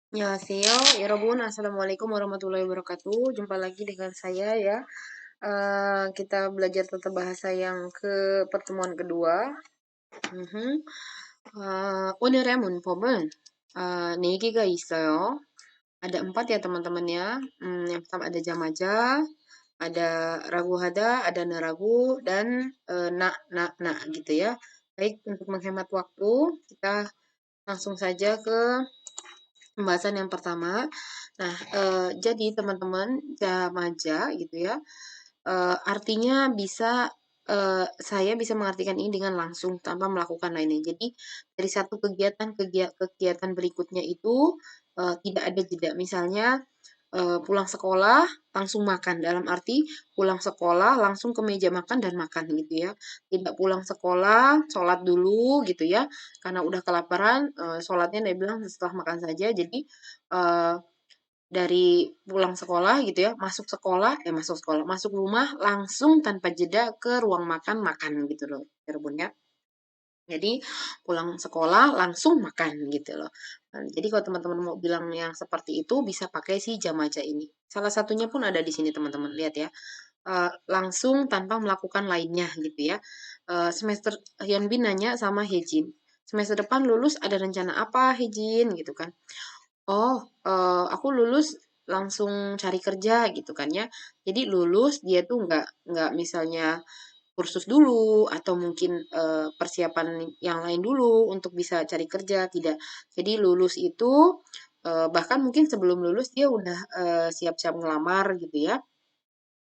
Annyeonghaseyo, Yorobun, Assalamualaikum warahmatullahi wabarakatuh. Jumpa lagi dengan saya ya. Kita belajar tata bahasa yang ke pertemuan kedua. Mhm. 오늘의 문법은 네 개가 있어요. Ada 4 ya teman-teman ya. Yang pertama ada jamaja, ada ragu hada, ada neragu, dan na gitu ya. Baik, untuk menghemat waktu, kita langsung saja ke pembahasan yang pertama. Nah, jadi teman-teman, jamaja gitu ya, artinya bisa saya bisa mengartikan ini dengan langsung tanpa melakukan lainnya. Jadi dari satu kegiatan berikutnya itu tidak ada jeda. Misalnya pulang sekolah langsung makan, dalam arti pulang sekolah langsung ke meja makan dan makan gitu ya. Tidak pulang sekolah, sholat dulu gitu ya, karena udah kelaparan, sholatnya dia bilang setelah makan saja. Jadi eh, dari pulang sekolah gitu ya, masuk rumah langsung tanpa jeda ke ruang makan makan gitu loh, ya Rebun ya. Jadi pulang sekolah langsung makan gitu loh. Jadi kalau teman-teman mau bilang yang seperti itu bisa pakai si jamaja ini. Salah satunya pun ada di sini teman-teman lihat ya. Langsung tanpa melakukan lainnya gitu ya. Semester Hyunbin nanya sama Hejin. Semester depan lulus ada rencana apa Hejin gitu kan. Oh, aku lulus langsung cari kerja gitu kan ya. Jadi lulus dia tuh nggak misalnya kursus dulu atau mungkin persiapan yang lain dulu untuk bisa cari kerja, tidak. Jadi lulus itu bahkan mungkin sebelum lulus dia udah siap-siap ngelamar gitu ya.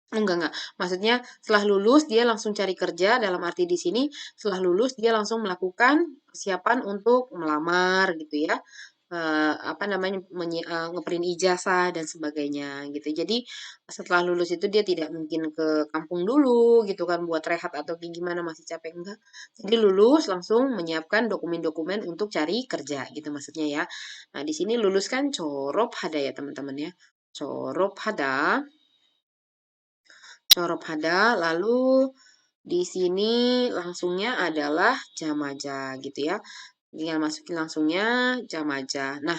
Enggak. Maksudnya setelah lulus dia langsung cari kerja, dalam arti di sini setelah lulus dia langsung melakukan persiapan untuk melamar gitu ya. Apa namanya ngeprint ijazah dan sebagainya gitu. Jadi setelah lulus itu dia tidak mungkin ke kampung dulu gitu kan buat rehat atau kayak gimana masih capek enggak. Jadi lulus langsung menyiapkan dokumen-dokumen untuk cari kerja gitu maksudnya ya. Nah, di sini lulus kan corop hada ya teman-teman ya. Corop hada Corop hada, lalu di sini langsungnya adalah jamaja gitu ya. Tinggal masukin langsungnya jamaja. Nah,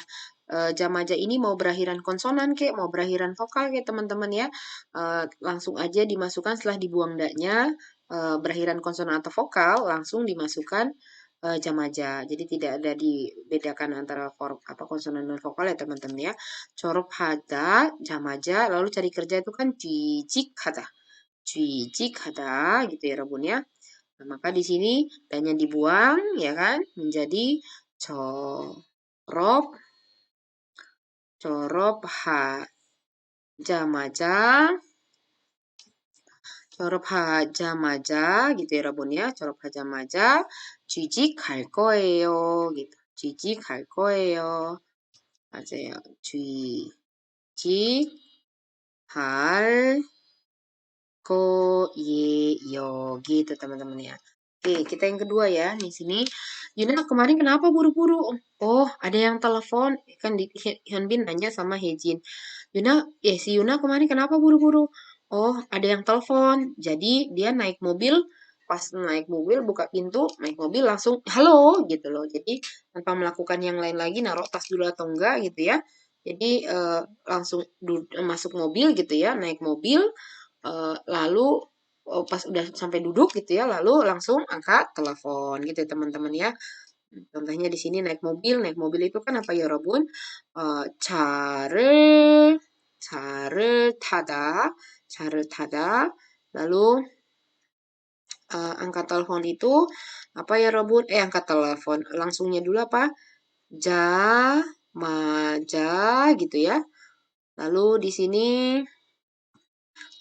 jamaja ini mau berakhiran konsonan kek, mau berakhiran vokal kek teman-teman ya. Langsung aja dimasukkan setelah dibuang daknya, berakhiran konsonan atau vokal, langsung dimasukkan jamaja. Jadi tidak ada dibedakan antara apa konsonan dan vokal ya teman-teman ya. Corop hada, jamaja, lalu cari kerja itu kan jijik hada. Jijik ada gitu ya Rabun ya. Nah, maka di sini dannya dibuang ya kan menjadi corop corop jamaja corop jamaja gitu ya Rabun ya. Corop jamaja jijik 할 거예요 gitu. jijik 할 거예요. 맞아요. jijik 할 koyeyo gitu teman-teman ya. Oke, kita yang kedua ya di sini. Yuna kemarin kenapa buru-buru? Oh, ada yang telepon kan di Hyunbin nanya sama Hejin. Si Yuna kemarin kenapa buru-buru? Oh, ada yang telepon. Jadi dia naik mobil, pas naik mobil buka pintu, naik mobil langsung halo gitu loh. Jadi tanpa melakukan yang lain lagi, naruh tas dulu atau enggak gitu ya. Jadi langsung masuk mobil gitu ya, naik mobil lalu pas udah sampai duduk gitu ya, lalu langsung angkat telepon gitu ya teman-teman ya. Contohnya di sini naik mobil itu kan apa ya Robun? 차를 차를 타다. Lalu angkat telepon itu apa ya Robun? Angkat telepon. Langsungnya dulu apa? Maja gitu ya. Lalu di sini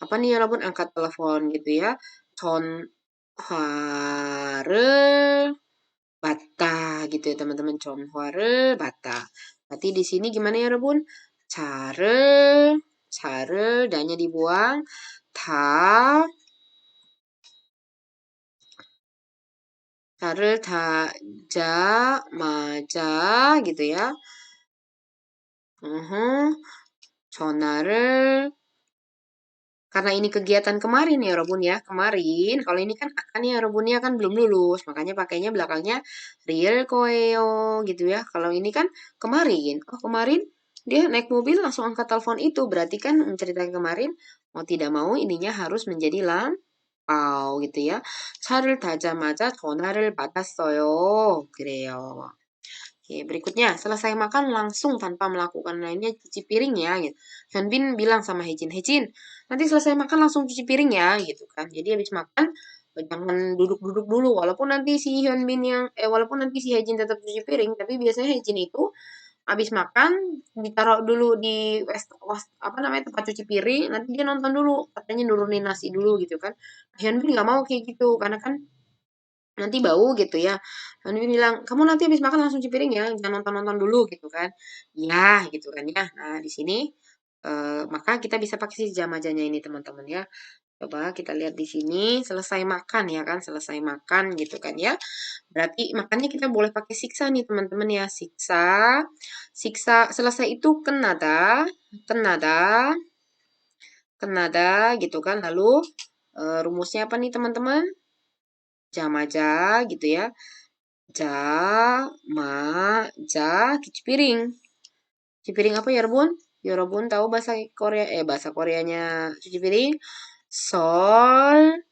apa nih ya Robun? Angkat telepon gitu ya. 전화를 받다 gitu ya teman-teman. 전화를 받다. Berarti di sini gimana ya Rebun? 차를 dannya dibuang. 차를 타자마자 gitu ya. 전화를 karena ini kegiatan kemarin ya Robun ya, kemarin. Kalau ini kan akan ya Robun ya kan belum lulus, makanya pakainya belakangnya real koeo gitu ya. Kalau ini kan kemarin. Oh, kemarin dia naik mobil langsung angkat telepon itu. Berarti kan menceritakan kemarin, mau tidak mau ininya harus menjadi lampau gitu ya. 차를 타자마자 전화를 받았어요. 그래요. Oke, berikutnya, selesai makan langsung tanpa melakukan lainnya cuci piring ya. Gitu. Hyunbin bilang sama Hejin, Hejin, nanti selesai makan langsung cuci piring ya, gitu kan. Jadi habis makan jangan duduk-duduk dulu, walaupun nanti si Hyunbin walaupun nanti si Hejin tetap cuci piring, tapi biasanya Hejin itu habis makan ditaruh dulu di apa namanya tempat cuci piring, nanti dia nonton dulu, katanya nurunin nasi dulu gitu kan. Hyunbin nggak mau kayak gitu, karena kan nanti bau gitu ya. Lalu dia bilang, kamu nanti habis makan langsung cuci piring ya, jangan nonton-nonton dulu gitu kan. Ya, gitu kan ya. Nah, di sini maka kita bisa pakai si jamajanya ini teman-teman ya. Coba kita lihat di sini, selesai makan ya kan, selesai makan gitu kan ya. Berarti makannya kita boleh pakai siksa nih teman-teman ya, siksa. Siksa selesai itu kenada, kenada, kenada gitu kan. Lalu rumusnya apa nih teman-teman? Jamaja gitu ya. Ja, ma, ja, cuci piring. Cuci piring apa ya, Rebun? Ya, Rebun tahu bahasa Korea, bahasa Koreanya cuci piring. Sol,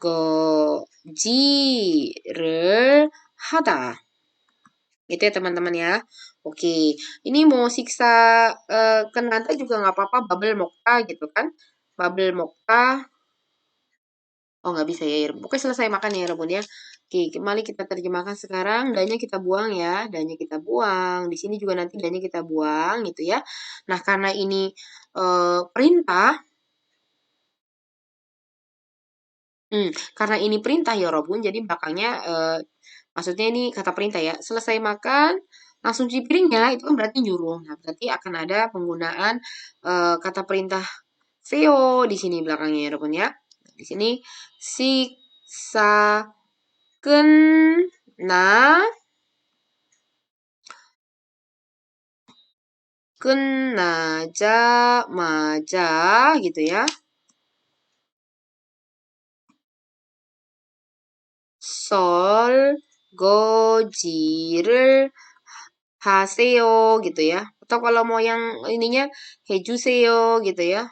go, ji, re, hada. Gitu ya, teman-teman ya. Oke, ini mau siksa kenanta juga nggak apa-apa, bubble mokta gitu kan. Bubble mokta. Oh, nggak bisa ya, ya. Pokoknya selesai makan ya, Rebun ya. Oke, kembali kita terjemahkan sekarang. Danya kita buang ya. Danya kita buang. Di sini juga nanti danya kita buang gitu ya. Nah, karena ini perintah. Karena ini perintah ya, Robun. Jadi belakangnya, maksudnya ini kata perintah ya. Selesai makan, langsung cuci piringnya. Itu kan berarti nyuruh. Nah, berarti akan ada penggunaan kata perintah Veo di sini belakangnya ya, Robun ya. Di sini siksa 끝나 끝나자마자 gitu ya. 설거지를 하세요 gitu ya. Atau kalau mau yang ininya 해주세요 gitu ya.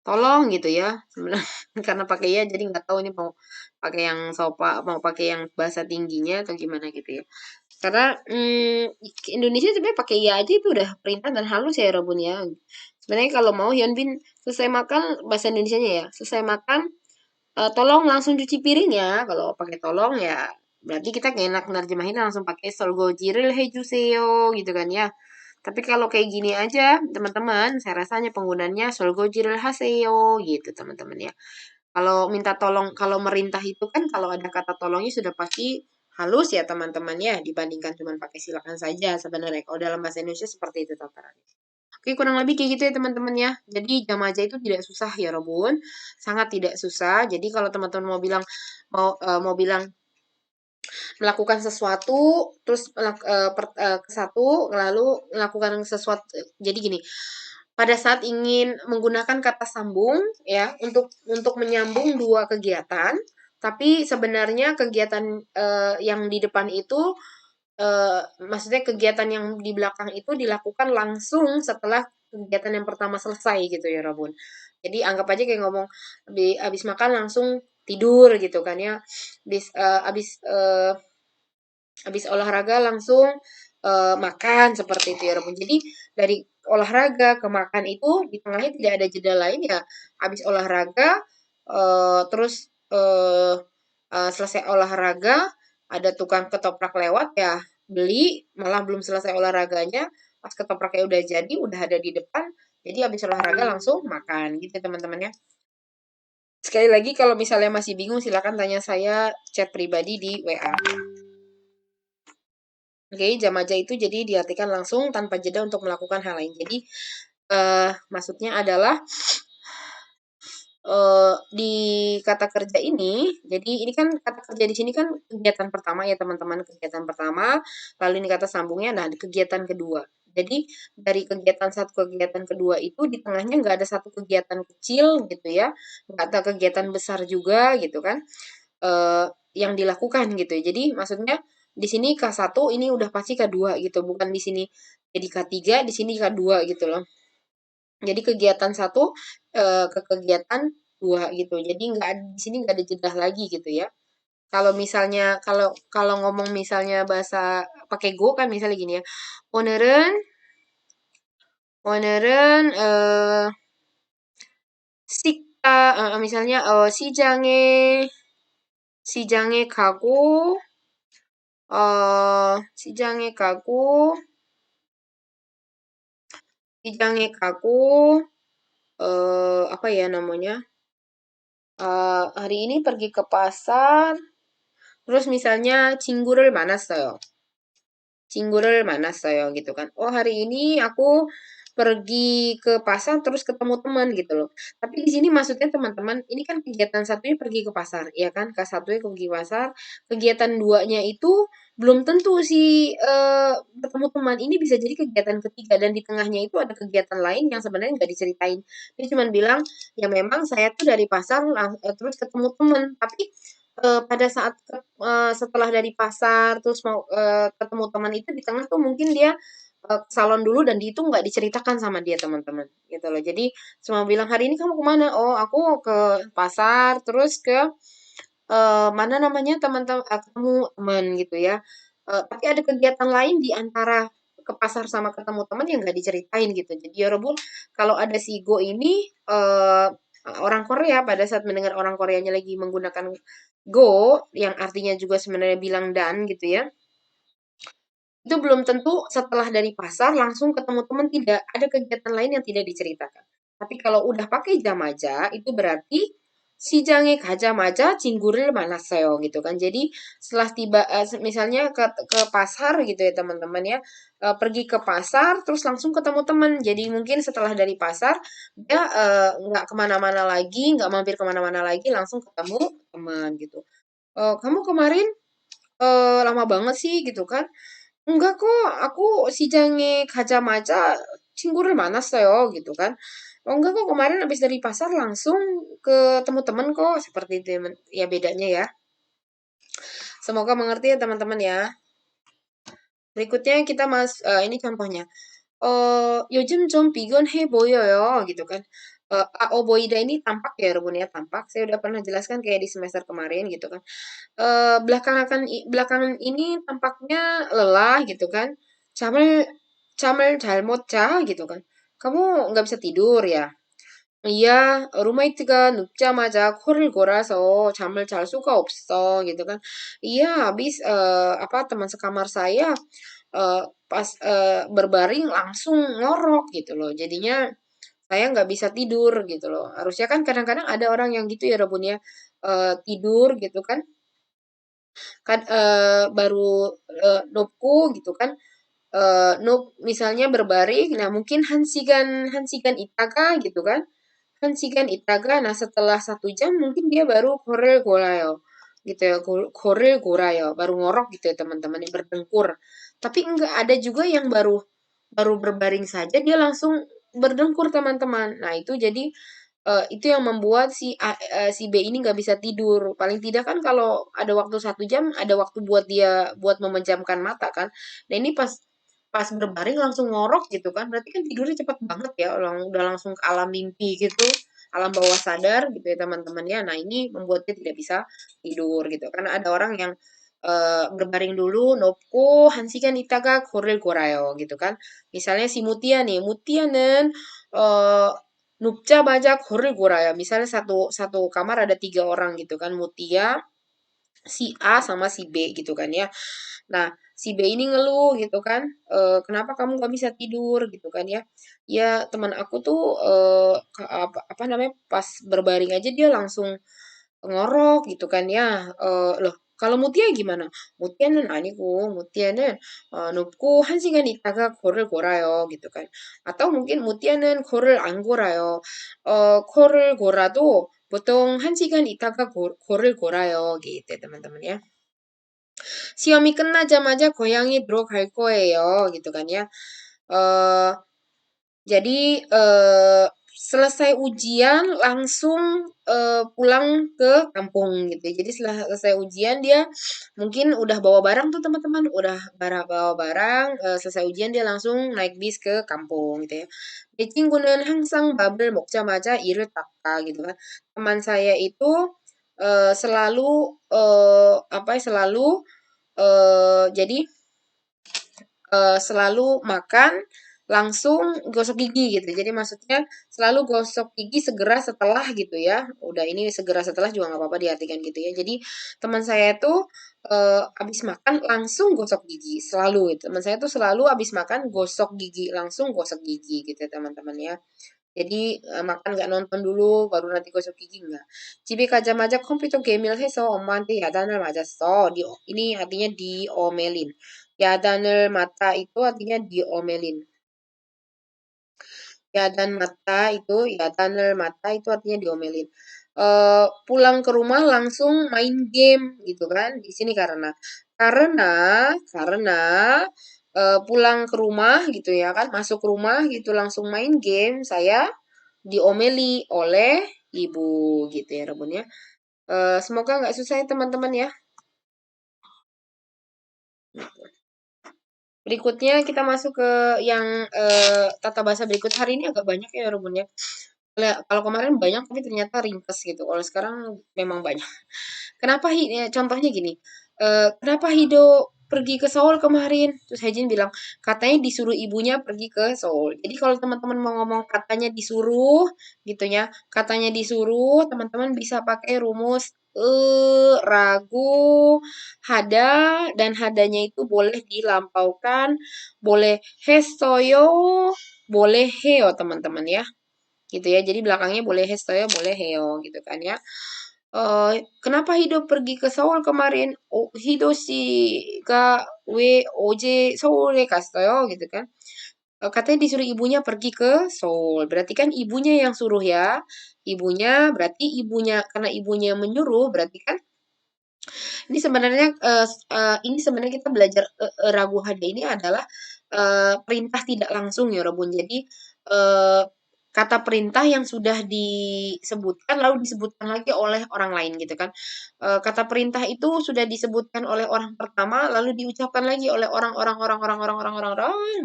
Tolong gitu ya. Sebenarnya karena pakai ya jadi nggak tahu ini mau pakai yang mau pakai yang bahasa tingginya atau gimana gitu ya. Karena Indonesia sebenarnya pakai ya aja itu udah perintah dan halus ya Robun ya. Sebenarnya kalau mau Hyunbin selesai makan bahasa Indonesianya ya. Selesai makan tolong langsung cuci piring ya. Kalau pakai tolong ya berarti kita gak enak nerjemahin langsung pakai solgojiril hejuseyo gitu kan ya. Tapi kalau kayak gini aja teman-teman, saya rasanya penggunanya solgojiril haseyo gitu teman-teman ya. Kalau minta tolong, kalau merintah itu kan kalau ada kata tolongnya sudah pasti halus ya teman-teman ya dibandingkan cuma pakai silakan saja sebenarnya. Kalau dalam bahasa Indonesia seperti itu tatarannya. Oke, kurang lebih kayak gitu ya teman-teman ya. Jadi jamaja itu tidak susah ya Robun. Sangat tidak susah. Jadi kalau teman-teman mau bilang melakukan sesuatu terus ke satu lalu melakukan sesuatu jadi gini. Pada saat ingin menggunakan kata sambung ya untuk menyambung dua kegiatan, tapi sebenarnya kegiatan yang di depan itu maksudnya kegiatan yang di belakang itu dilakukan langsung setelah kegiatan yang pertama selesai gitu ya Robun. Jadi anggap aja kayak ngomong habis makan langsung tidur gitu kan ya. Habis olahraga langsung makan seperti itu ya Robun. Jadi dari olahraga ke makan itu di tengahnya tidak ada jeda lain ya. Habis olahraga terus selesai olahraga ada tukang ketoprak lewat ya beli malah belum selesai olahraganya pas ketopraknya udah jadi udah ada di depan jadi habis olahraga langsung makan gitu ya teman-teman ya. Sekali lagi kalau misalnya masih bingung silakan tanya saya chat pribadi di WA. Oke, jamaja itu jadi diartikan langsung tanpa jeda untuk melakukan hal lain. Jadi maksudnya adalah di kata kerja ini, jadi ini kan kata kerja di sini kan kegiatan pertama ya teman-teman, kegiatan pertama, lalu ini kata sambungnya, nah di kegiatan kedua. Jadi dari kegiatan satu ke kegiatan kedua itu di tengahnya nggak ada satu kegiatan kecil gitu ya, nggak ada kegiatan besar juga gitu kan, yang dilakukan gitu. Jadi maksudnya di sini K1 ini udah pasti K2 gitu, bukan di sini jadi K3, di sini K2 gitu loh. Jadi kegiatan satu ke kegiatan dua gitu. Jadi nggak di sini nggak ada jeda lagi gitu ya. Kalau misalnya kalau kalau ngomong misalnya bahasa pakai go kan misalnya gini ya. 오늘은 오늘은 misalnya 시장에 가고 시장에 가고 시장에 가고 apa ya namanya? Hari ini pergi ke pasar, terus misalnya 친구를 만났어요. 친구를 만났어요 gitu kan. Oh, hari ini aku pergi ke pasar terus ketemu teman gitu loh. Tapi di sini maksudnya teman-teman, ini kan kegiatan satunya pergi ke pasar, ya kan? K1-nya pergi ke pasar, kegiatan duanya itu belum tentu si bertemu teman ini bisa jadi kegiatan ketiga dan di tengahnya itu ada kegiatan lain yang sebenarnya nggak diceritain. Dia cuma bilang, ya memang saya tuh dari pasar terus ketemu teman, tapi pada saat setelah dari pasar terus mau ketemu teman itu di tengah tuh mungkin dia ke salon dulu dan itu nggak diceritakan sama dia teman-teman gitu loh. Jadi cuma bilang hari ini kamu kemana? Oh aku ke pasar terus ke mana namanya teman-teman ketemu teman gitu ya. Tapi ada kegiatan lain di antara ke pasar sama ketemu teman yang nggak diceritain gitu. Jadi ya Robul, kalau ada si Go ini orang Korea pada saat mendengar orang Koreanya lagi menggunakan Go yang artinya juga sebenarnya bilang dan gitu ya. Itu belum tentu setelah dari pasar langsung ketemu teman, tidak. Ada kegiatan lain yang tidak diceritakan. Tapi kalau udah pakai jamaja, itu berarti 시장에 가자마자 친구를 만났어요 gitu kan. Jadi setelah tiba misalnya ke pasar gitu ya teman-teman ya. Pergi ke pasar terus langsung ketemu teman. Jadi mungkin setelah dari pasar dia nggak kemana-mana lagi, nggak mampir kemana-mana lagi, langsung ketemu teman gitu. Kamu kemarin lama banget sih gitu kan. "enggak kok, aku 시장에 가자마자 친구를 만났어요." gitu kan. "Oh enggak kok, kemarin habis dari pasar langsung ketemu temen kok." Seperti itu ya bedanya ya. Semoga mengerti ya teman-teman ya. Berikutnya kita ini contohnya. 요즘 좀 비건해 보여요 gitu kan. 보이다 ini tampak ya Rebun ya, tampak. Saya udah pernah jelaskan kayak di semester kemarin gitu kan. Belakangan ini tampaknya lelah gitu kan. 잠을 잠을 잘못 자 gitu kan. Kamu nggak bisa tidur ya? iya, 루메이트가 눕자마자 코를 골아서 잠을 잘 수가 없어 gitu kan. Iya, habis apa teman sekamar saya pas berbaring langsung ngorok gitu loh. Jadinya saya nggak bisa tidur gitu loh. Harusnya kan kadang-kadang ada orang yang gitu ya Rebun ya. Tidur gitu kan. Kan baru nopku gitu kan. Misalnya berbaring, nah mungkin Hansigan Hansigan Itaga gitu kan. Hansigan Itaga, nah setelah 1 jam mungkin dia baru korel gorayo gitu ya, korel gorayo, baru ngorok gitu ya teman-teman, yang berdengkur. Tapi enggak ada juga yang baru baru berbaring saja dia langsung berdengkur teman-teman. Nah itu jadi itu yang membuat si B ini nggak bisa tidur. Paling tidak kan kalau ada waktu 1 jam, ada waktu buat dia buat memejamkan mata kan. Nah ini pas pas berbaring langsung ngorok gitu kan. Berarti kan tidurnya cepat banget ya. Udah langsung ke alam mimpi gitu. Alam bawah sadar gitu ya teman-teman ya. Nah ini membuat dia tidak bisa tidur gitu. Karena ada orang yang berbaring dulu, nopku, 한시간 있다가 골을 골아요 gitu kan. Misalnya si Mutia nih, Mutia는 눕자마자 골을 골아요. Misalnya satu satu kamar ada 3 orang gitu kan, Mutia, si A sama si B gitu kan ya. Nah, si B ini ngeluh gitu kan, "Kenapa kamu nggak bisa tidur?" gitu kan ya. Ya teman aku tuh, apa namanya, pas berbaring aja dia langsung ngorok gitu kan ya. Loh, kalau Mutia gimana? Mutia는 아니고 Mutia는 눕고 1시간 있다가 코를 골아요 gitu kan. Atau mungkin Mutia는 코를 안 골아요. 코를 골아도 보통 1시간 있다가 코를 골아요 gitu ya teman-teman ya. 시험이 끝나자마자 고향에 들어갈 거예요 gitu kan ya. Eh jadi selesai ujian langsung pulang ke kampung gitu ya. Jadi setelah selesai ujian dia mungkin udah bawa barang tuh teman-teman, udah bawa barang, selesai ujian dia langsung naik bis ke kampung gitu ya. 내 친구는 항상 밥을 먹자마자 이를 닦아 gitu kan. Teman saya itu selalu apa ya, selalu jadi selalu makan langsung gosok gigi gitu. Jadi maksudnya selalu gosok gigi segera setelah gitu ya. Udah ini segera setelah juga nggak apa-apa diartikan gitu ya. Jadi teman saya tuh habis makan langsung gosok gigi selalu gitu. Teman saya tuh selalu habis makan gosok gigi langsung gosok gigi gitu ya teman-teman ya. Jadi makan nggak nonton dulu baru nanti gosok gigi nggak. 집에 가자마자 컴퓨터 게임을 해서 엄마한테 야단을 맞았어. ini artinya diomelin. 야단을 맞다 itu artinya diomelin. 야단을 맞다 itu artinya diomelin. Pulang ke rumah langsung main game gitu kan. Di sini karena pulang ke rumah gitu ya kan, masuk rumah gitu langsung main game, saya diomeli oleh ibu gitu ya Rebun ya. Semoga nggak susah ya teman-teman ya. Berikutnya kita masuk ke yang tata bahasa berikut. Hari ini agak banyak ya Rebun ya. Kalau kemarin banyak tapi ternyata ringkas gitu. Kalau sekarang memang banyak. Kenapa contohnya gini, kenapa Hido pergi ke Seoul kemarin? Terus Hejin bilang, katanya disuruh ibunya pergi ke Seoul. Jadi kalau teman-teman mau ngomong katanya disuruh, gitu ya, katanya disuruh, teman-teman bisa pakai rumus ragu, hada, dan hadanya itu boleh dilampaukan, boleh hesoyo, boleh heo teman-teman ya gitu ya. Jadi belakangnya boleh hestoyo, boleh heo gitu kan ya. Kenapa Hido pergi ke Seoul kemarin? Oh, Hido 씨가 왜 어제 서울에 갔어요? gitu kan. Katanya disuruh ibunya pergi ke Seoul. Berarti kan ibunya yang suruh ya. Ibunya berarti ibunya karena ibunya menyuruh berarti kan ini sebenarnya kita belajar ragu hada ini adalah perintah tidak langsung ya Robun. Jadi eh, kata perintah yang sudah disebutkan lalu disebutkan lagi oleh orang lain gitu kan. Kata perintah itu sudah disebutkan oleh orang pertama lalu diucapkan lagi oleh orang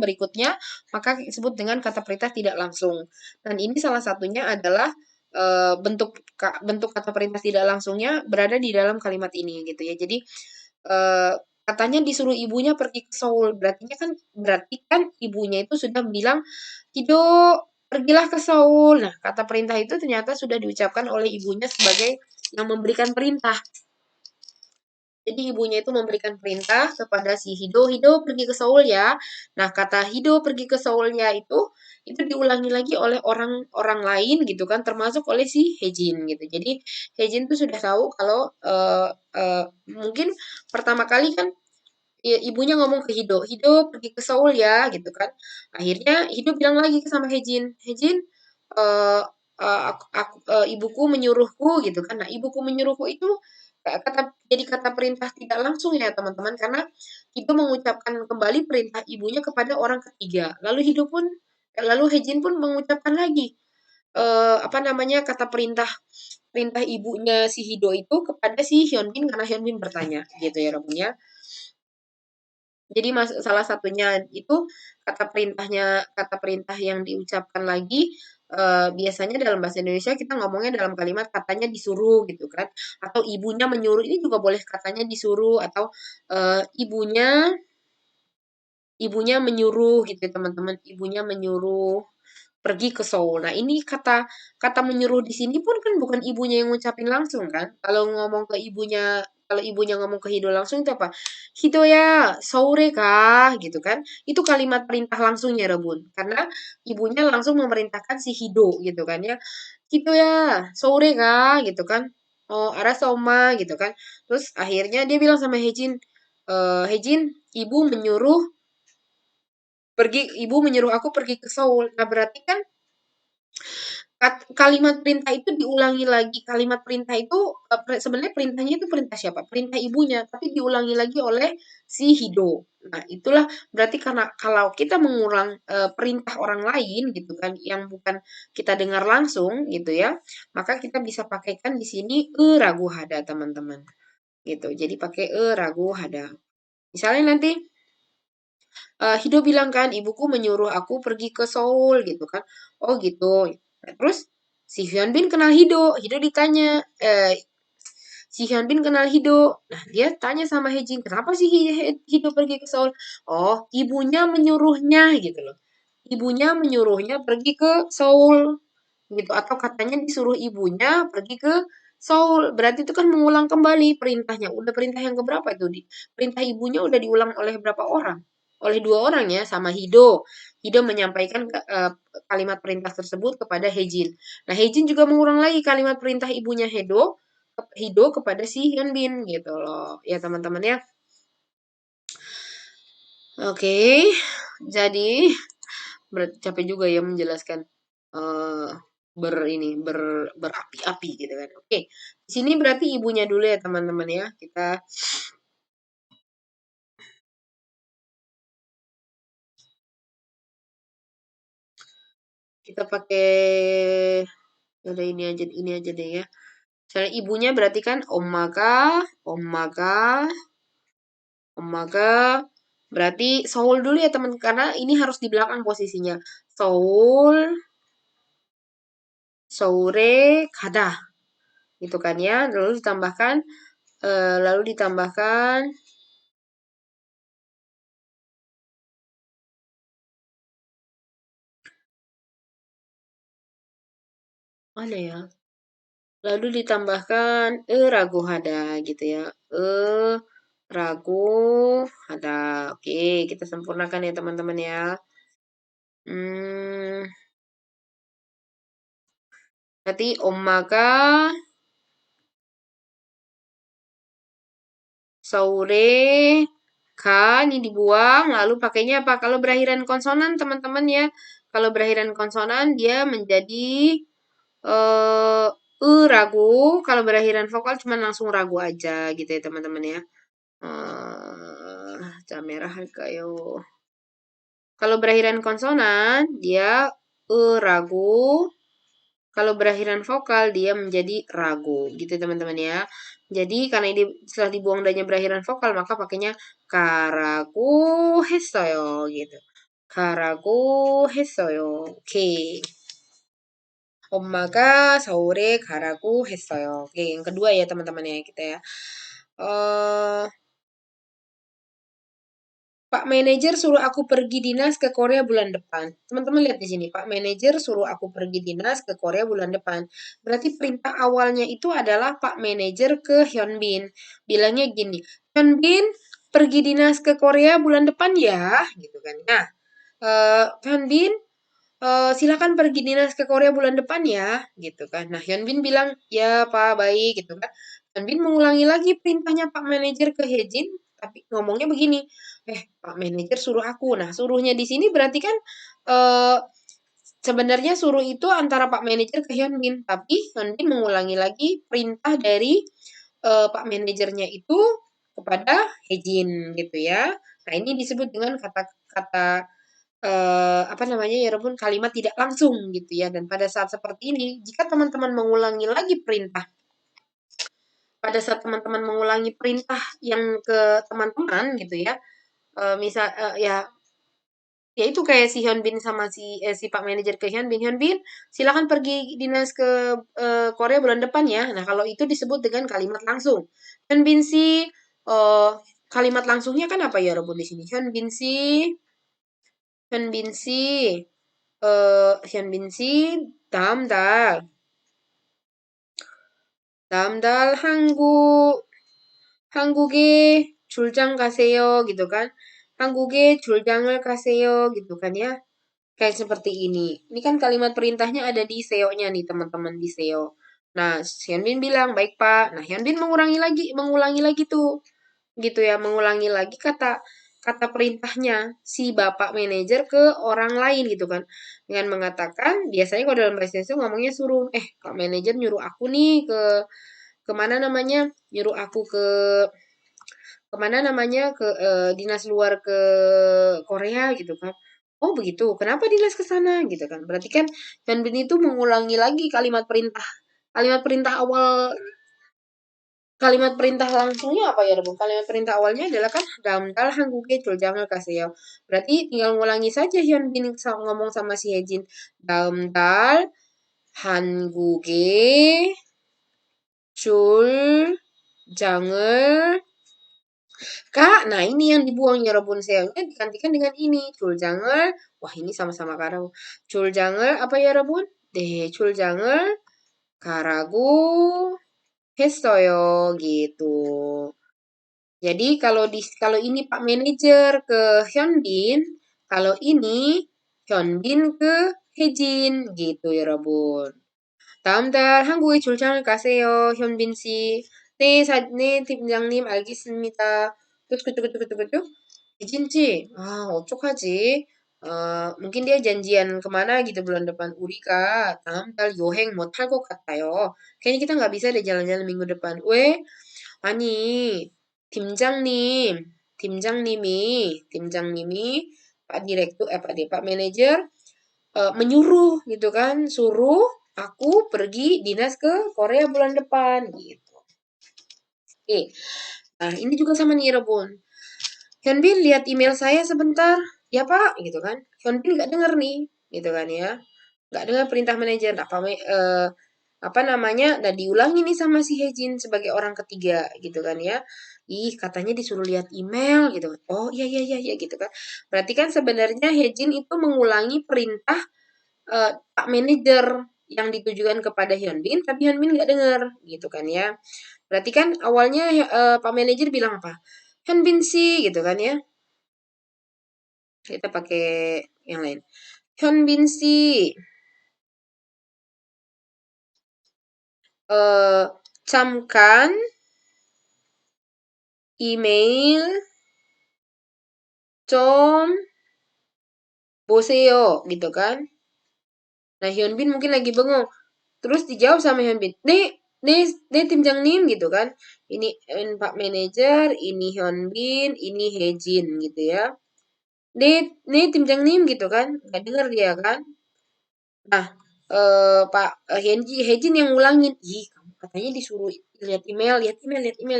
berikutnya, maka disebut dengan kata perintah tidak langsung. Dan ini salah satunya adalah bentuk kata perintah tidak langsungnya berada di dalam kalimat ini gitu ya. Jadi eh, katanya disuruh ibunya pergi ke Seoul. Berarti kan ibunya itu sudah bilang, "Kido, pergilah ke Seoul." Nah, kata perintah itu ternyata sudah diucapkan oleh ibunya sebagai yang memberikan perintah. Jadi ibunya itu memberikan perintah kepada si Hido, Hido pergi ke Seoul ya. Nah, kata Hido pergi ke Seoulnya itu diulangi lagi oleh orang-orang lain gitu kan, termasuk oleh si Hejin gitu. Jadi Hejin tuh sudah tahu kalau mungkin pertama kali kan ibunya ngomong ke Hido, Hido pergi ke Seoul ya gitu kan. Akhirnya Hido bilang lagi sama Hejin, Hejin eh ibuku menyuruhku gitu kan. Nah, ibuku menyuruhku itu jadi kata perintah tidak langsung ya teman-teman karena Hido mengucapkan kembali perintah ibunya kepada orang ketiga. Lalu Hejin pun mengucapkan lagi apa namanya kata perintah perintah ibunya si Hido itu kepada si Hyunbin karena Hyunbin bertanya gitu ya Robun ya. Jadi salah satunya itu kata perintah yang diucapkan lagi biasanya dalam bahasa Indonesia kita ngomongnya dalam kalimat katanya disuruh gitu kan atau ibunya menyuruh ini juga boleh katanya disuruh atau ibunya ibunya menyuruh gitu ya, teman-teman ibunya menyuruh pergi ke Seoul. Nah, ini kata kata menyuruh di sini pun kan bukan ibunya yang ngucapin langsung kan. Kalau ibunya ngomong ke Hido langsung itu apa? Hido ya, sore kah? Gitu kan. Itu kalimat perintah langsungnya Rebun. Karena ibunya langsung memerintahkan si Hido gitu kan ya. Hido ya, sore kah? Gitu kan. Oh, ada Soma gitu kan. Terus akhirnya dia bilang sama Hejin, Hejin, ibu menyuruh aku pergi ke Seoul. Nah, berarti kan kalimat perintah itu diulangi lagi. Kalimat perintah itu sebenarnya perintahnya itu perintah siapa? Perintah ibunya, tapi diulangi lagi oleh si Hido. Nah, itulah berarti karena kalau kita mengulang perintah orang lain gitu kan, yang bukan kita dengar langsung gitu ya, maka kita bisa pakaikan di sini ragu hada teman-teman. Gitu. Jadi pakai ragu hada. Misalnya nanti Hido bilang kan, ibuku menyuruh aku pergi ke Seoul gitu kan. Oh gitu. Nah, terus si Hyun Bin kenal Hido. Hido ditanya, si Hyun Bin kenal Hido. Nah, dia tanya sama Hejin, kenapa sih Hido pergi ke Seoul? Oh, ibunya menyuruhnya gitu loh. Ibunya menyuruhnya pergi ke Seoul gitu, atau katanya disuruh ibunya pergi ke Seoul. Berarti itu kan mengulang kembali perintahnya. Udah perintah yang keberapa itu? Perintah ibunya udah diulang oleh berapa orang? Oleh dua orang ya, sama Hido. Hido menyampaikan kalimat perintah tersebut kepada Hejin. Nah, Hejin juga mengulang lagi kalimat perintah ibunya Hido kepada si Hyun Bin gitu loh. Ya teman-teman ya. Oke. Jadi capek juga ya menjelaskan eh berapi-api gitu kan. Oke. Di sini berarti ibunya dulu ya teman-teman ya. Kita pakai ada ini aja deh ya. Misalnya ibunya berarti kan omaga berarti Seoul dulu ya teman, karena ini harus di belakang posisinya. Seoul, sore, kada gitu kan ya. Lalu ditambahkan mana ya? Lalu ditambahkan ragu hada gitu ya. Ragu hada. Oke, kita sempurnakan ya teman-teman ya. Hmm, Berarti ommaga sore ka ini dibuang, lalu pakainya apa? Kalau berakhiran konsonan teman-teman ya. Kalau berakhiran konsonan dia menjadi eh ragu. Kalau berakhiran vokal cuma langsung ragu aja gitu ya teman-teman ya. Merah kayo. Kalau berakhiran konsonan, dia ragu. Kalau berakhiran vokal, dia menjadi ragu. Gitu teman-teman ya. Jadi karena ini setelah dibuang dannya berakhiran vokal, maka pakainya karagu hesoyo gitu. Karagu hesoyo. Oke. Ommaga sore karagu hesoyo. Oke, yang kedua ya teman-teman ya kita ya. Eh Pak manajer suruh aku pergi dinas ke Korea bulan depan. Teman-teman lihat di sini, Pak manajer suruh aku pergi dinas ke Korea bulan depan. Berarti perintah awalnya itu adalah Pak manajer ke Hyun Bin. Bilangnya gini, Hyun Bin pergi dinas ke Korea bulan depan ya, gitu kan. Nah, Hyun Bin silakan pergi dinas ke Korea bulan depan ya, gitu kan. Nah, Hyun Bin bilang, ya Pak, baik, gitu kan. Hyun Bin mengulangi lagi perintahnya Pak manajer ke Hejin, tapi ngomongnya begini, Pak manajer suruh aku. Nah, suruhnya di sini berarti kan eh, sebenarnya suruh itu antara Pak manajer ke Hyun Bin, tapi Hyun Bin mengulangi lagi perintah dari Pak manajernya itu kepada Hejin, gitu ya. Nah, ini disebut dengan kata-kata apa namanya ya Rabbun, kalimat tidak langsung gitu ya. Dan pada saat seperti ini, jika teman-teman mengulangi lagi perintah, pada saat teman-teman mengulangi perintah yang ke teman-teman gitu ya, misal ya itu kayak si Hyun Bin sama si Pak manajer ke Hyun Bin, silakan pergi dinas ke Korea bulan depan ya. Nah, kalau itu disebut dengan kalimat langsung. Hyun Bin si kalimat langsungnya kan apa ya Rabbun di sini? Hyun Bin si 현빈씨 다음 달 한국에 출장 가세요 gitu kan. 한국에 출장을 가세요 gitu kan ya. Kayak seperti ini. Ini kan kalimat perintahnya ada di SEO-nya nih teman-teman di SEO. Nah, Hyunbin bilang, "Baik, Pak." Nah, Hyunbin mengulangi lagi tuh. Gitu ya, mengulangi lagi kata kata perintahnya si bapak manajer ke orang lain gitu kan. Dengan mengatakan, biasanya kalau dalam bahasa Indonesia ngomongnya suruh, Pak manajer nyuruh aku nih kemana namanya, nyuruh aku kemana namanya, ke dinas luar ke Korea gitu kan. Oh begitu, kenapa dinas ke sana gitu kan. Berarti kan Hyun Bin itu mengulangi lagi kalimat perintah. Kalimat perintah awal Kalimat perintah langsungnya apa ya, Rebung? Kalimat perintah awalnya adalah kan damdal 한국에 출장을 가세요. Berarti tinggal ngulangi saja Hyun Bin ngomong sama si Hejin. damdal 한국에 출장을 Kak, nah ini yang dibuang ya Rebun seongnya digantikan dengan ini. 출장을, wah ini sama-sama karau. 출장을 apa ya Rebun? 출장을 가라고 했어요 gitu. Jadi kalau ini Pak Manajer ke Hyunbin, kalau ini Hyunbin ke Hejin gitu ya Rebun. 다음 달 한국에 출장을 가세요, 현빈 씨. 네, 팀장님, 알겠습니다. 뚜뚜뚜뚜뚜뚜뚜. 이진지, 어떡하지? mungkin dia janjian kemana gitu bulan depan. Urika, 다음 달 여행 못할 것 같아요. Kayaknya kita nggak bisa deh jalan-jalan minggu depan. 아니, 팀장님, 팀장님이 Pak Direktur, Pak Manajer menyuruh gitu kan, suruh aku pergi dinas ke Korea bulan depan gitu. Oke. Nah, ini juga sama nih Rebun. Hyunbin lihat email saya sebentar. Ya Pak, gitu kan. Hyunbin nggak denger nih, gitu kan ya. Nggak dengar perintah manajer. Apa namanya? Dan diulangi nih sama si Hejin sebagai orang ketiga, gitu kan ya. Ih, katanya disuruh lihat email gitu. Oh, iya iya iya iya gitu kan. Berarti kan sebenarnya Hejin itu mengulangi perintah Pak manajer yang ditujukan kepada Hyunbin, tapi Hyunbin nggak dengar, gitu kan ya. Berarti kan awalnya Pak manajer bilang apa? Hyunbin sih, gitu kan ya. Kita pakai yang lain. Hyunbin sih, eh camkan email 좀 보세요, gitu kan. Nah, Hyunbin mungkin lagi bengong. Terus dijawab sama Hyunbin, 네, 팀장님 gitu kan. Ini Pak Manager, ini Hyunbin, ini Hejin gitu ya. 네, 팀장님 gitu kan. Nggak dengar dia kan. Nah, Pak Hejin yang ngulangin, ih kamu katanya disuruh lihat email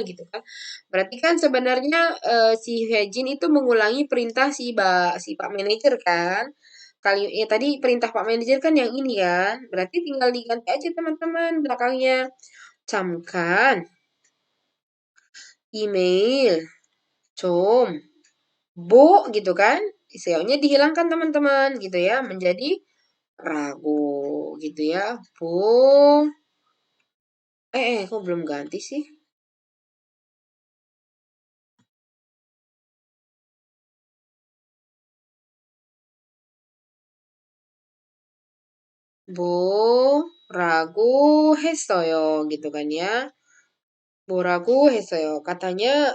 gitu kan. Berarti kan sebenarnya si Hejin itu mengulangi perintah si Pak Manager kan. Tadi perintah Pak Manager kan yang ini kan. Berarti tinggal diganti aja teman-teman belakangnya. Camkan email com bo gitu kan. SEO-nya dihilangkan teman-teman gitu ya menjadi ragu gitu ya. Kok belum ganti sih? Ragu 했어요 gitu kan ya. Ragu 했어요. Katanya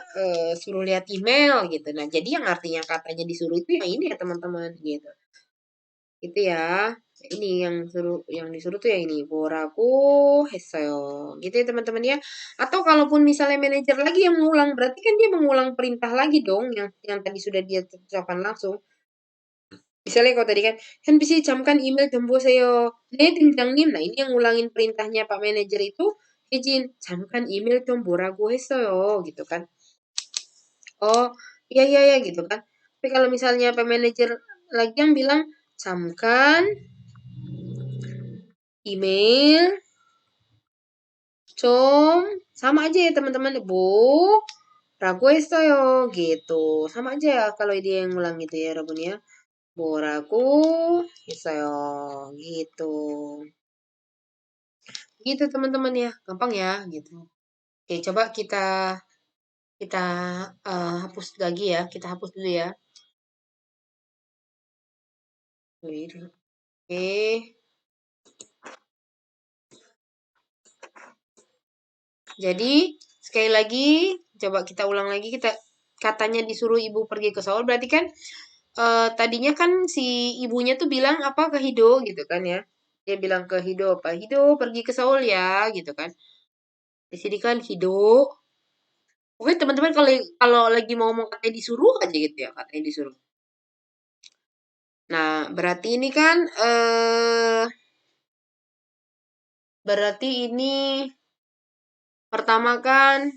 suruh lihat email gitu. Nah, jadi yang artinya katanya disuruh itu yang ini ya teman-teman gitu. Itu ya. Ini yang disuruh tuh yang ini. Ragu 했어요. Gitu ya teman-teman ya. Atau kalaupun misalnya manajer lagi yang mengulang, berarti kan dia mengulang perintah lagi dong yang tadi sudah dia ucapkan langsung. Misalnya kalau tadi kan, kan bisa camkan email 좀 보세요. 네, 팀장님. Nah, ini yang ngulangin perintahnya Pak Manajer itu, izin, camkan email 좀 보라고 했어요. Gitu kan. Oh, iya, iya, iya gitu kan. Tapi kalau misalnya Pak Manajer lagi yang bilang, camkan email 좀, sama aja ya teman-teman. 라고 했어요. Gitu. Sama aja ya kalau dia yang ngulang gitu ya, Rabun ya. 뭐라고 했어요. Gitu. Gitu teman-teman ya, gampang ya gitu. Oke, coba kita kita hapus lagi ya, kita hapus dulu ya. Oke, jadi sekali lagi coba kita ulang lagi katanya disuruh ibu pergi ke Seoul, berarti kan tadinya kan si ibunya tuh bilang apa ke Hido gitu kan ya. Dia bilang ke Hido apa, Hido pergi ke Seoul ya gitu kan. Di sini kan Hido. Oke teman-teman kalau kalau lagi mau ngomong katanya disuruh aja gitu ya, katanya disuruh. Nah, berarti ini kan berarti ini pertama kan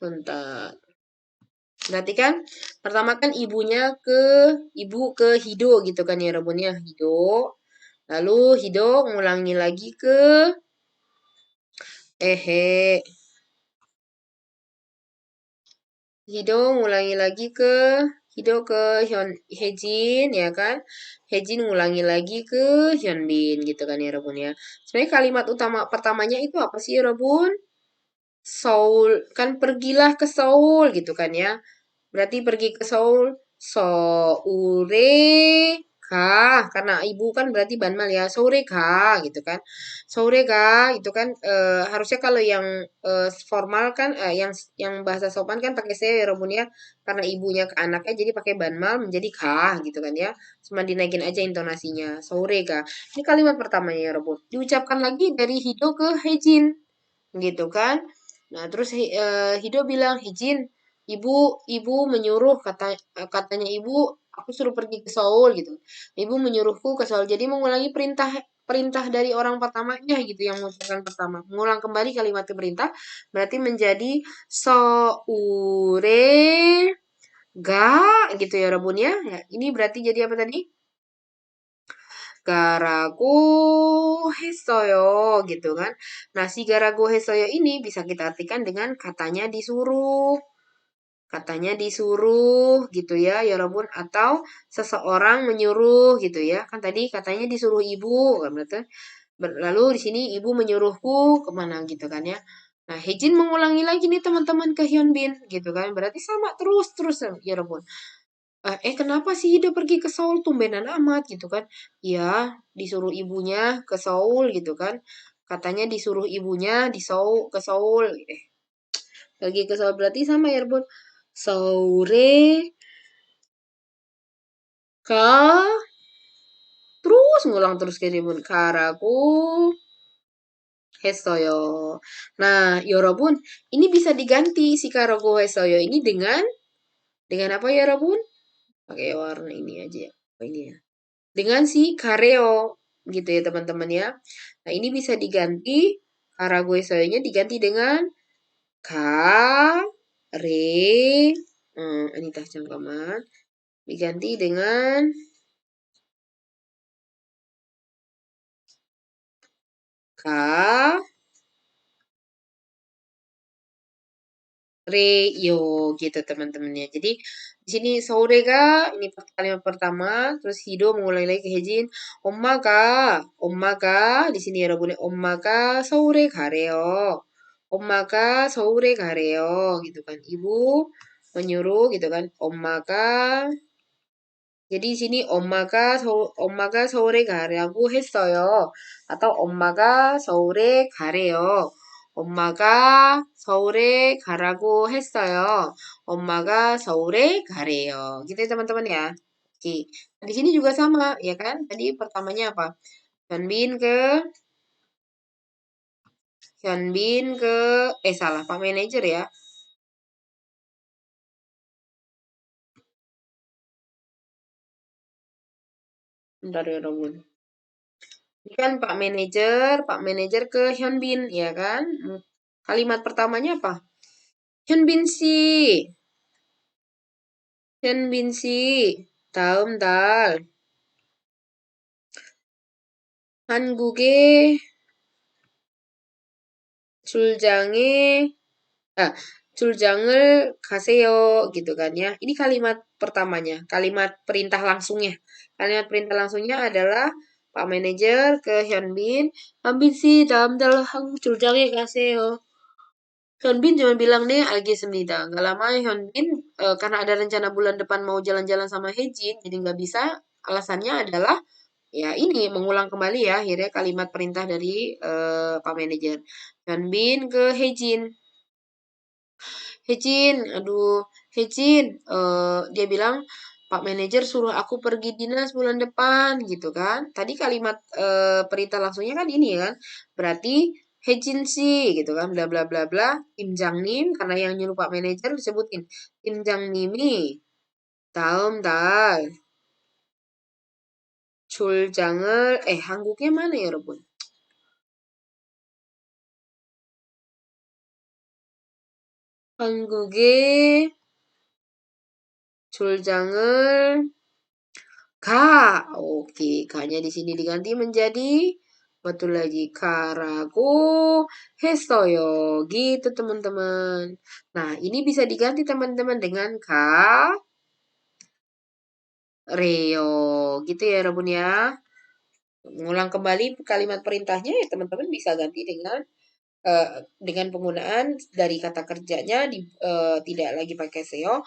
bentar. Berarti kan pertama kan ibu ke Hido gitu kan ya Robunnya Hido. Lalu Hido ngulangi lagi ke Ehe. Hido ngulangi lagi ke Hido ke Hejin ya kan. Hejin ngulangi lagi ke Hyunbin gitu kan ya Robun ya. Sebenarnya kalimat utama pertamanya itu apa sih Robun? Seoul kan pergilah ke Seoul gitu kan ya. Berarti pergi ke Seoul. Sore kah? Karena ibu kan berarti banmal ya. Sore kah gitu kan. Sore kah itu kan harusnya kalau yang formal kan yang bahasa sopan kan pakai se ya Robun ya. Karena ibunya ke anaknya jadi pakai banmal menjadi kah gitu kan ya. Cuma dinaikin aja intonasinya. Sore kah. Ini kalimat pertamanya ya Robun. Diucapkan lagi dari Hido ke Hejin gitu kan. Nah, terus Hido bilang, "Hijin, ibu menyuruh katanya ibu aku suruh pergi ke Seoul gitu. Ibu menyuruhku ke Seoul." Jadi mengulangi perintah perintah dari orang pertamanya gitu yang mengucapkan pertama. Mengulang kembali kalimat ke perintah berarti menjadi Seure ga gitu ya Rabun ya. Ya, ini berarti jadi apa tadi? Garago hesoyo gitu kan. Nah, si garago hesoyo ini bisa kita artikan dengan katanya disuruh. Katanya disuruh gitu ya, ya Robun. Atau seseorang menyuruh gitu ya. Kan tadi katanya disuruh ibu. Kan berarti, lalu di sini ibu menyuruhku kemana gitu kan ya. Nah, Hejin mengulangi lagi nih teman-teman ke Hyunbin gitu kan. Berarti sama terus ya Robun. Kenapa sih Hida pergi ke Seoul tumbenan amat gitu kan? Ya, disuruh ibunya ke Seoul gitu kan. Katanya disuruh ibunya di Seoul ke Seoul. Pergi ke Seoul berarti sama ya, Bun. Sore ka terus ngulang terus kayak dia, Bun. Karaku hesoyo. Nah, Yorobun, ini bisa diganti si karaku hesoyo ini dengan apa ya, Robun? Pakai warna ini aja ya. Apa ini ya? Dengan si kareo gitu ya teman-teman ya. Nah ini bisa diganti karagoe soyonya diganti dengan ka re ini tas cangkaman diganti dengan ka re yo gitu teman-temannya. Jadi di sini sore ga ini kalimat pertama terus Hido mengulangi lagi ke Hejin omma ga di sini ya Rabune omma ga sore gareo omma ga sore gareo gitu kan ibu menyuruh gitu kan omma ga jadi di sini 엄마가 서울에 가려고 했어요. atau 엄마가 서울에 가래요. 엄마가 서울에 가라고 했어요. 엄마가 서울에 가래요. Gitu ya teman-teman ya. Oke. Di sini juga sama ya kan? Tadi pertamanya apa? Hyunbin ke Hyunbin ke salah Pak Manajer ya. Bentar ya Robun. Ini kan Pak Manajer ke Hyunbin ya kan? Kalimat pertamanya apa? 현빈 씨, 현빈 씨, 다음 달 한국에 출장에 ah, 출장을 가세요 gitu kan ya. Ini kalimat pertamanya, kalimat perintah langsungnya. Kalimat perintah langsungnya adalah Pak Manajer ke Hyunbin, Hyunbin sih dalam 한국 출장에 가세요. Hyunbin cuma bilang nih 알겠습니다. Gak lama Hyunbin karena ada rencana bulan depan mau jalan-jalan sama Hejin, jadi nggak bisa. Alasannya adalah ya ini mengulang kembali ya akhirnya kalimat perintah dari Pak Manajer. Hyunbin ke Hejin. Hejin, aduh, Hejin, dia bilang Pak Manajer suruh aku pergi dinas bulan depan gitu kan. Tadi kalimat perintah langsungnya kan ini kan. Berarti Hejin sih gitu kan bla bla bla bla Kim Jang Nim karena yang nyuruh Pak Manajer disebutin Kim Jang Nimi 다음 달 출장을 한국에 mana ya 여러분? 한국에 출장을 가. Oke, K-nya di sini diganti menjadi betul lagi karago 했어요. Gitu teman-teman. Nah, ini bisa diganti teman-teman dengan kareo. Gitu ya, Rabun ya. Mengulang kembali kalimat perintahnya ya teman-teman bisa ganti dengan penggunaan dari kata kerjanya tidak lagi pakai seo,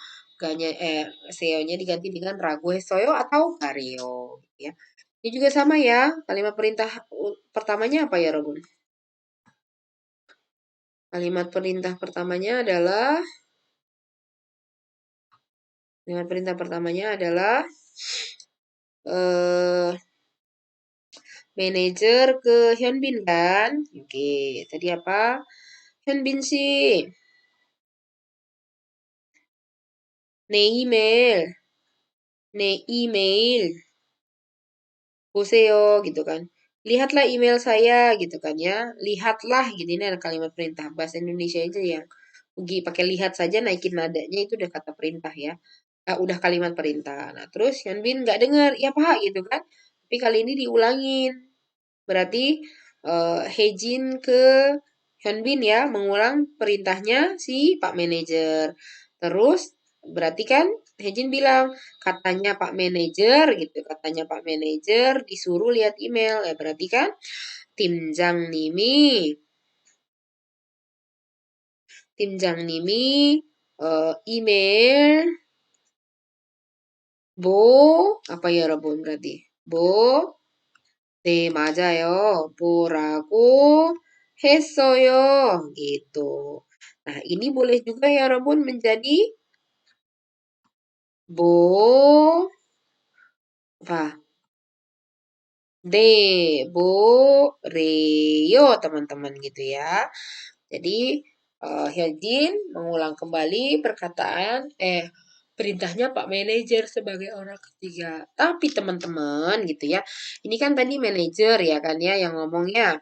seo-nya diganti dengan ragu soyo atau kareo gitu ya. Ini juga sama ya, kalimat perintah pertamanya apa ya, Robun? Kalimat perintah pertamanya adalah eh manajer ke Hyunbin kan? Oke, tadi apa? Hyunbin sih. 내 이메일, 내 이메일 보세요 gitu kan. Lihatlah email saya gitu kan ya. Lihatlah gitu ini ada kalimat perintah bahasa Indonesia aja yang pakai lihat saja naikin nadanya itu udah kata perintah ya. Udah kalimat perintah. Nah, terus Hyunbin nggak dengar, ya Pak gitu kan. Tapi kali ini diulangin. Berarti Hejin ke Hyunbin ya mengulang perintahnya si Pak Manajer. Terus berarti kan Hejin bilang katanya Pak Manajer gitu, katanya Pak Manajer disuruh lihat email. Ya berarti kan 팀장님이 팀장님이 email apa ya Rabun berarti? 네, 맞아요. 뭐라고 했어요. Gitu. Nah, ini boleh juga ya Rabun menjadi bo apa? Reyo teman-teman gitu ya. Jadi Hyunjin mengulang kembali perintahnya Pak Manajer sebagai orang ketiga. Tapi teman-teman gitu ya. Ini kan tadi manajer ya kan ya yang ngomongnya.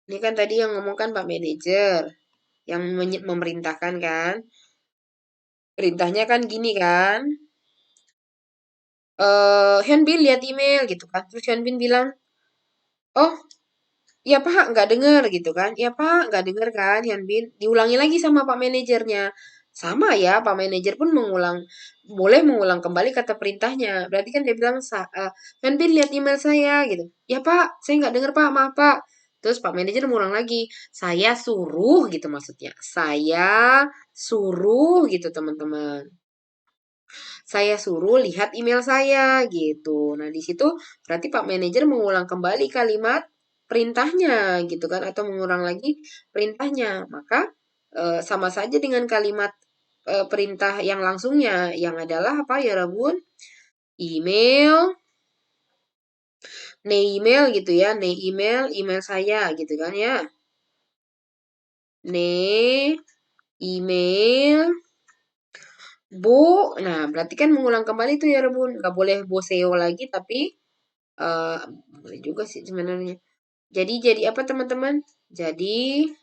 Ini kan tadi yang ngomong kan Pak Manajer yang memerintahkan kan. Perintahnya kan gini kan. Hyunbin lihat email gitu kan. Terus Hyunbin bilang, "Oh, ya Pak, nggak dengar gitu kan. Ya Pak, nggak dengar kan Hyunbin. Diulangi lagi sama Pak Manajernya. Sama ya, Pak Manajer pun boleh mengulang kembali kata perintahnya. Berarti kan dia bilang, Hyunbin lihat email saya gitu. Ya Pak, saya nggak dengar Pak, maaf Pak. Terus Pak Manajer mengulang lagi, saya suruh gitu maksudnya. Saya suruh gitu teman-teman. Saya suruh lihat email saya gitu. Nah, di situ berarti Pak Manajer mengulang kembali kalimat perintahnya gitu kan atau mengulang lagi perintahnya. Maka sama saja dengan kalimat perintah yang langsungnya yang adalah apa ya Rabun? Email, email gitu ya, email saya gitu kan ya. Email nah berarti kan mengulang kembali itu ya Rebun, nggak boleh boseo lagi tapi eh boleh juga sih sebenarnya. Jadi apa teman-teman? Jadi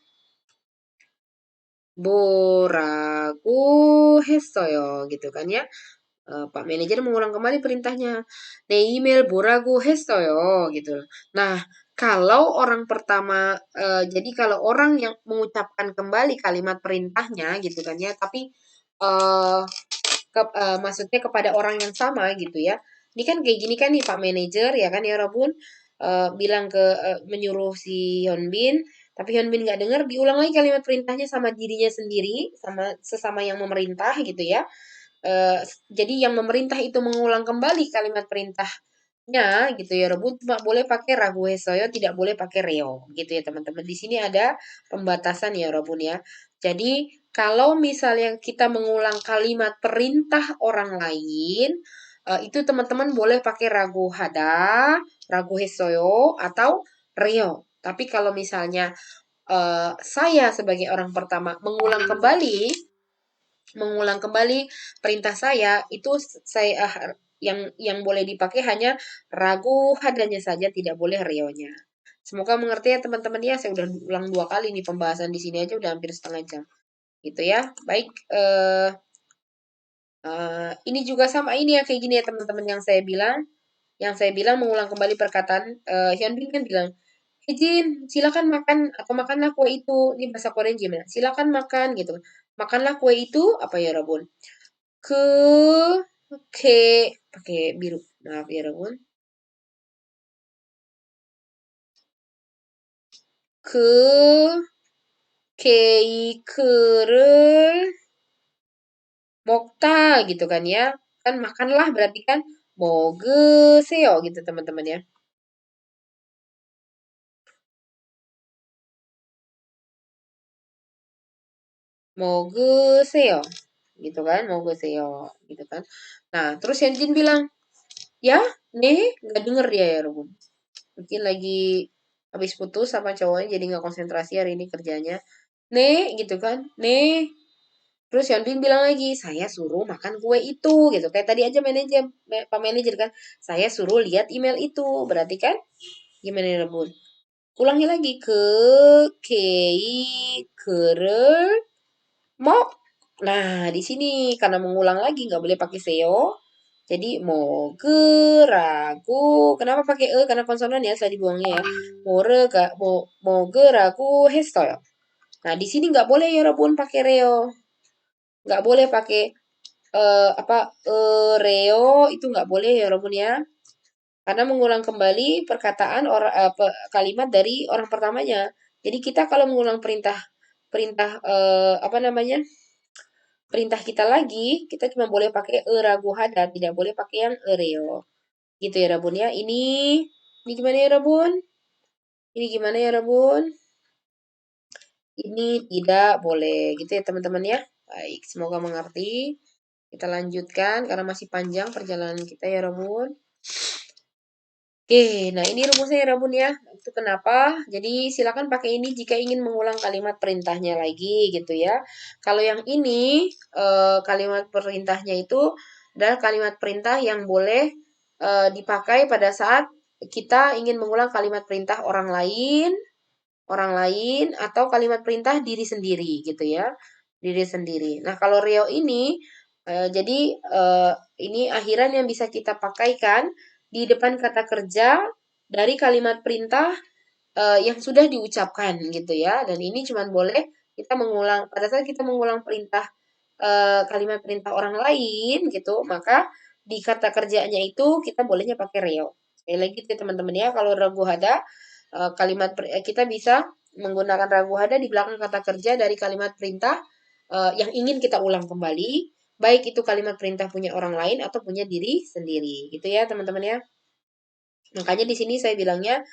boraku 했어요 gitu kan ya. Pak Manajer mengulang kembali perintahnya. Email boraku 했어요 gitu. Nah, kalau orang pertama jadi kalau orang yang mengucapkan kembali kalimat perintahnya gitu kan ya, tapi eh maksudnya kepada orang yang sama gitu ya. Ini kan kayak gini kan nih Pak Manajer ya kan ya Robun bilang menyuruh si Hyunbin, tapi Hyunbin nggak dengar, diulang lagi kalimat perintahnya sama dirinya sendiri, sama sesama yang memerintah gitu ya. jadi yang memerintah itu mengulang kembali kalimat perintahnya gitu ya Rebun, cuma boleh pakai ragu hesoyo, tidak boleh pakai reo gitu ya teman-teman. Di sini ada pembatasan ya Rebun ya. Jadi kalau misalnya kita mengulang kalimat perintah orang lain, itu teman-teman boleh pakai ragu hada, ragu hesoyo, atau reo. Tapi kalau misalnya saya sebagai orang pertama mengulang kembali perintah saya itu saya yang boleh dipakai hanya ragu hadanya saja, tidak boleh reonya. Semoga mengerti ya teman-teman ya. Saya udah ulang 2 kali nih pembahasan di sini aja udah hampir setengah jam. Gitu ya. Baik, ini juga sama ini ya kayak gini ya teman-teman yang saya bilang. Yang saya bilang mengulang kembali perkataan Hyun Bin kan bilang, "Hey Jin, silakan makan atau makanlah kue itu." Ini bahasa Korea gimana? Silakan makan gitu. Makanlah kue itu apa ya, Rabun? Ke ke pakai biru. Maaf ya, Rabun. Ke keikeureul mokta gitu kan ya. Kan makanlah berarti kan mogeseo gitu teman-teman ya. Mogeseo gitu kan, mogeseo gitu kan. Nah, terus Yanjin bilang, "Ya, nih nggak denger dia ya, Rabun. Mungkin lagi habis putus sama cowoknya jadi nggak konsentrasi hari ini kerjanya. Nih gitu kan. Nih. Terus Yonbin bilang lagi, saya suruh makan kue itu gitu. Kayak tadi aja Pak manajer kan, saya suruh lihat email itu. Berarti kan gimana ya Bun? Ulangi lagi ke kei kere mau. Nah, di sini karena mengulang lagi nggak boleh pakai seo. Jadi mau geraku. Kenapa pakai e? Karena konsonan ya saya dibuangnya ya. Mau geraku hesto ya. Nah, di sini nggak boleh ya Robun pakai reo. Nggak boleh pakai apa reo itu nggak boleh ya Robun ya. Karena mengulang kembali perkataan kalimat dari orang pertamanya. Jadi kita kalau mengulang perintah perintah apa namanya? Perintah kita lagi, kita cuma boleh pakai ragu hada, tidak boleh pakai yang reo. Gitu ya Rabun ya. Ini gimana ya Rabun? Ini gimana ya Rabun? Ini tidak boleh gitu ya teman-teman ya. Baik, semoga mengerti. Kita lanjutkan karena masih panjang perjalanan kita ya Rabun. Oke, nah ini rumusnya ya Rabun ya. Itu kenapa? Jadi silakan pakai ini jika ingin mengulang kalimat perintahnya lagi gitu ya. Kalau yang ini kalimat perintahnya itu adalah kalimat perintah yang boleh dipakai pada saat kita ingin mengulang kalimat perintah orang lain atau kalimat perintah diri sendiri gitu ya. Diri sendiri. Nah, kalau Rio ini jadi ini akhiran yang bisa kita pakaikan di depan kata kerja dari kalimat perintah yang sudah diucapkan gitu ya. Dan ini cuma boleh kita mengulang pada saat kita mengulang perintah kalimat perintah orang lain gitu, maka di kata kerjanya itu kita bolehnya pakai reo. Sekali lagi gitu ya teman-teman ya, kalau ragu hada kita bisa menggunakan ragu hada di belakang kata kerja dari kalimat perintah yang ingin kita ulang kembali, baik itu kalimat perintah punya orang lain atau punya diri sendiri, gitu ya teman-teman ya. Makanya di sini saya bilangnya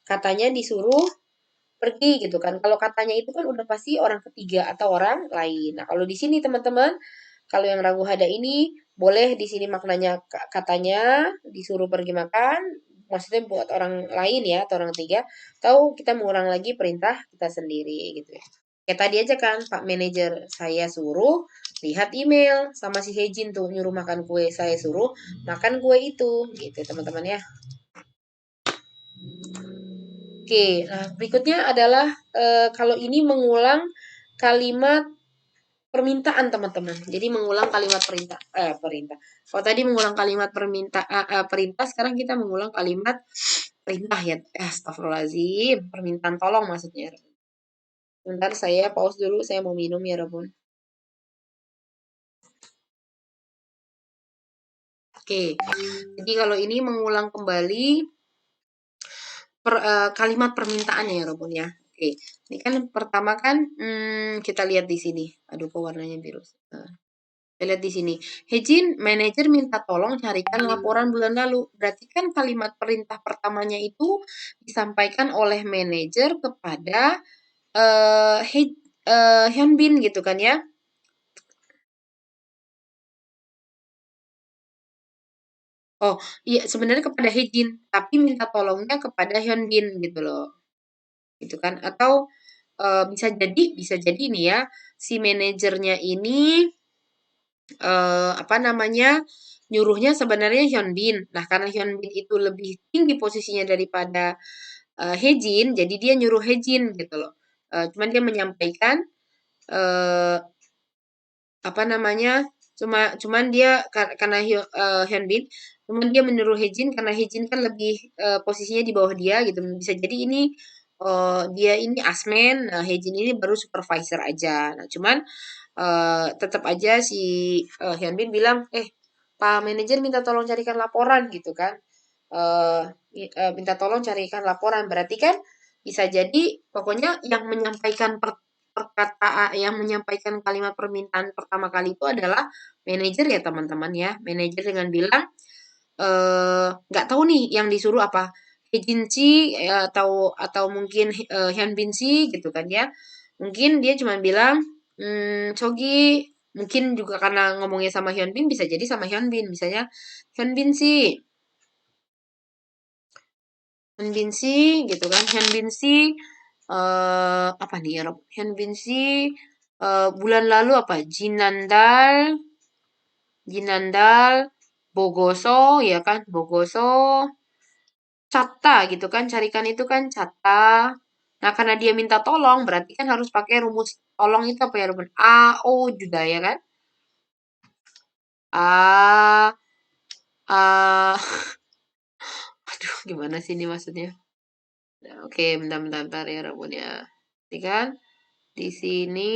katanya disuruh pergi gitu kan. Kalau katanya itu kan udah pasti orang ketiga atau orang lain. Nah, kalau di sini teman-teman, kalau yang ragu hada ini boleh di sini maknanya katanya disuruh pergi makan, maksudnya buat orang lain ya atau orang ketiga, atau kita mengulang lagi perintah kita sendiri gitu ya. Kayak tadi aja kan Pak manajer saya suruh lihat email sama si Hejin tuh nyuruh makan kue, saya suruh makan kue itu gitu teman-teman ya. Oke, nah berikutnya adalah kalau ini mengulang kalimat permintaan teman-teman. Jadi mengulang kalimat perintah. Kalau tadi mengulang kalimat perintah, sekarang kita mengulang kalimat perintah ya. Astagfirullahaladzim, permintaan tolong maksudnya. Bentar saya pause dulu, saya mau minum ya Rabun. Oke, jadi kalau ini mengulang kembali kalimat permintaan ya Robun ya. Oke, ini kan pertama kan kita lihat di sini. Aduh kok warnanya biru. Lihat di sini. Hejin, manajer minta tolong carikan laporan bulan lalu. Berarti kan kalimat perintah pertamanya itu disampaikan oleh manajer kepada Hyunbin gitu kan ya. Oh, iya sebenarnya kepada Hejin, tapi minta tolongnya kepada Hyunbin gitu loh. Gitu kan. Atau bisa jadi nih ya, si manajernya ini apa namanya, nyuruhnya sebenarnya Hyunbin. Nah, karena Hyunbin itu lebih tinggi posisinya daripada Hejin, jadi dia nyuruh Hejin gitu loh. Cuman dia menyampaikan eh, apa namanya, cuman dia karena Hyunbin, cuman dia menyuruh Hejin karena Hejin kan lebih posisinya di bawah dia gitu. Bisa jadi ini dia ini asmen, nah Hejin ini baru supervisor aja. Nah, cuman tetap aja si Hyunbin bilang, Pak manajer minta tolong carikan laporan gitu kan. Eh, minta tolong carikan laporan. Berarti kan bisa jadi pokoknya yang menyampaikan perkataan yang menyampaikan kalimat permintaan pertama kali itu adalah manajer ya teman-teman ya. Manajer dengan bilang nggak tahu nih yang disuruh apa. Hejinchi atau mungkin Hyunbinchi gitu kan ya. Mungkin dia cuma bilang Chogi mungkin juga karena ngomongnya sama Hyunbin bisa jadi sama Hyunbin misalnya Hyunbin sih Hyunbin sih gitu kan Hyunbin sih apa nih ya Rob Hyunbin sih bulan lalu apa Jinandal Bogoso ya kan Bogoso Cata gitu kan carikan itu kan Cata. Nah karena dia minta tolong berarti kan harus pakai rumus tolong itu apa ya Ruben A O juga ya kan A A aduh gimana sih ini maksudnya. Nah, oke, bentar-bentar ya Rabun ya. Ini kan di sini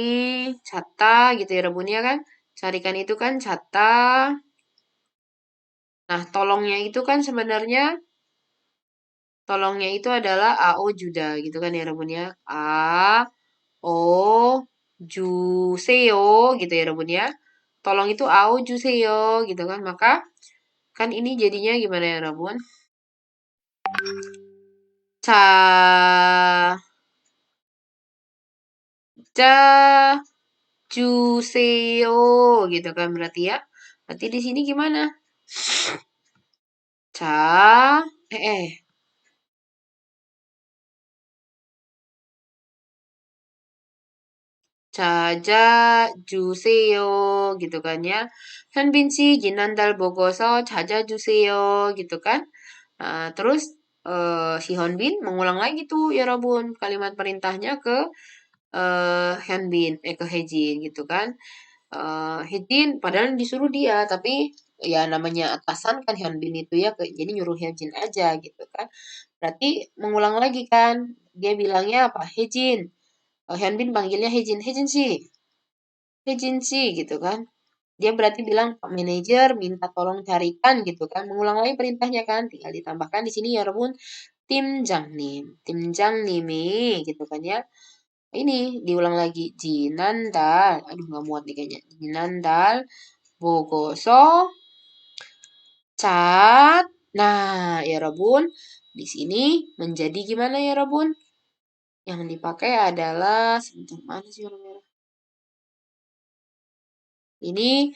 cata gitu ya Rabun ya kan. Carikan itu kan cata. Nah, tolongnya itu adalah AO Juda gitu kan ya Rabun ya. A O Juseo gitu ya Rabun ya. Tolong itu AO Juseo gitu kan. Maka kan ini jadinya gimana ya Rabun? Ca ca Juseo gitu kan berarti ya. Berarti di sini gimana? Ca 자자 주세요 gitu kan ya. 현빈 씨 지난달 보고서 찾아주세요 gitu kan. Terus si Hyunbin mengulang lagi tuh ya Robun kalimat perintahnya ke ke Hejin gitu kan. Hejin padahal disuruh dia tapi ya namanya atasan kan Hyunbin itu ya jadi nyuruh Hejin aja gitu kan. Berarti mengulang lagi kan. Dia bilangnya apa? Hejin. Hyunbin panggilnya Hejin. Hejin sih gitu kan. Dia berarti bilang Pak Manajer minta tolong carikan gitu kan. Mengulang lagi perintahnya kan. Tinggal ditambahkan di sini ya Rebun. Timjangnim gitu kan ya. Ini diulang lagi. Jinandal. Aduh nggak muat nih kayaknya. Jinandal. Bogoso. Cat. Nah ya Rebun. Di sini menjadi gimana ya Rebun? Yang dipakai adalah sebentar mana sih warna merah? Ini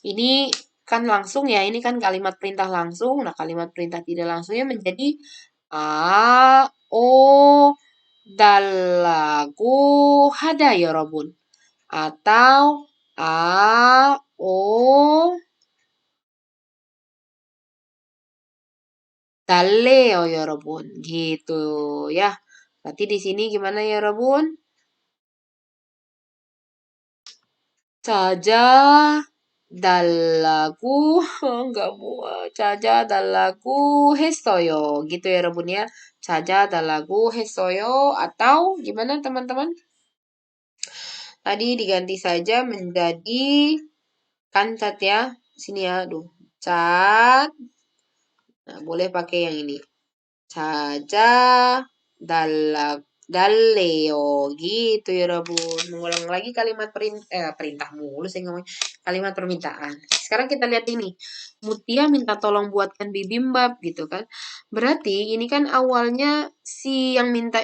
ini kan langsung ya, ini kan kalimat perintah langsung. Nah, kalimat perintah tidak langsungnya menjadi a o dalaku hada ya Robun atau a o daleo ya Robun gitu ya. Berarti di sini gimana ya Robun? Caja 달라고 nggak muat caja 달라고 했어요 gitu ya Rebun ya caja 달라고 했어요 atau gimana teman-teman tadi diganti saja menjadi kan cat ya sini ya aduh cat nah boleh pakai yang ini caja 달라고 Daleo gitu ya Rabun. Mengulang lagi kalimat perintah mulu saya ngomong. Kalimat permintaan. Sekarang kita lihat ini. Mutia minta tolong buatkan bibimbap gitu kan. Berarti ini kan awalnya si yang minta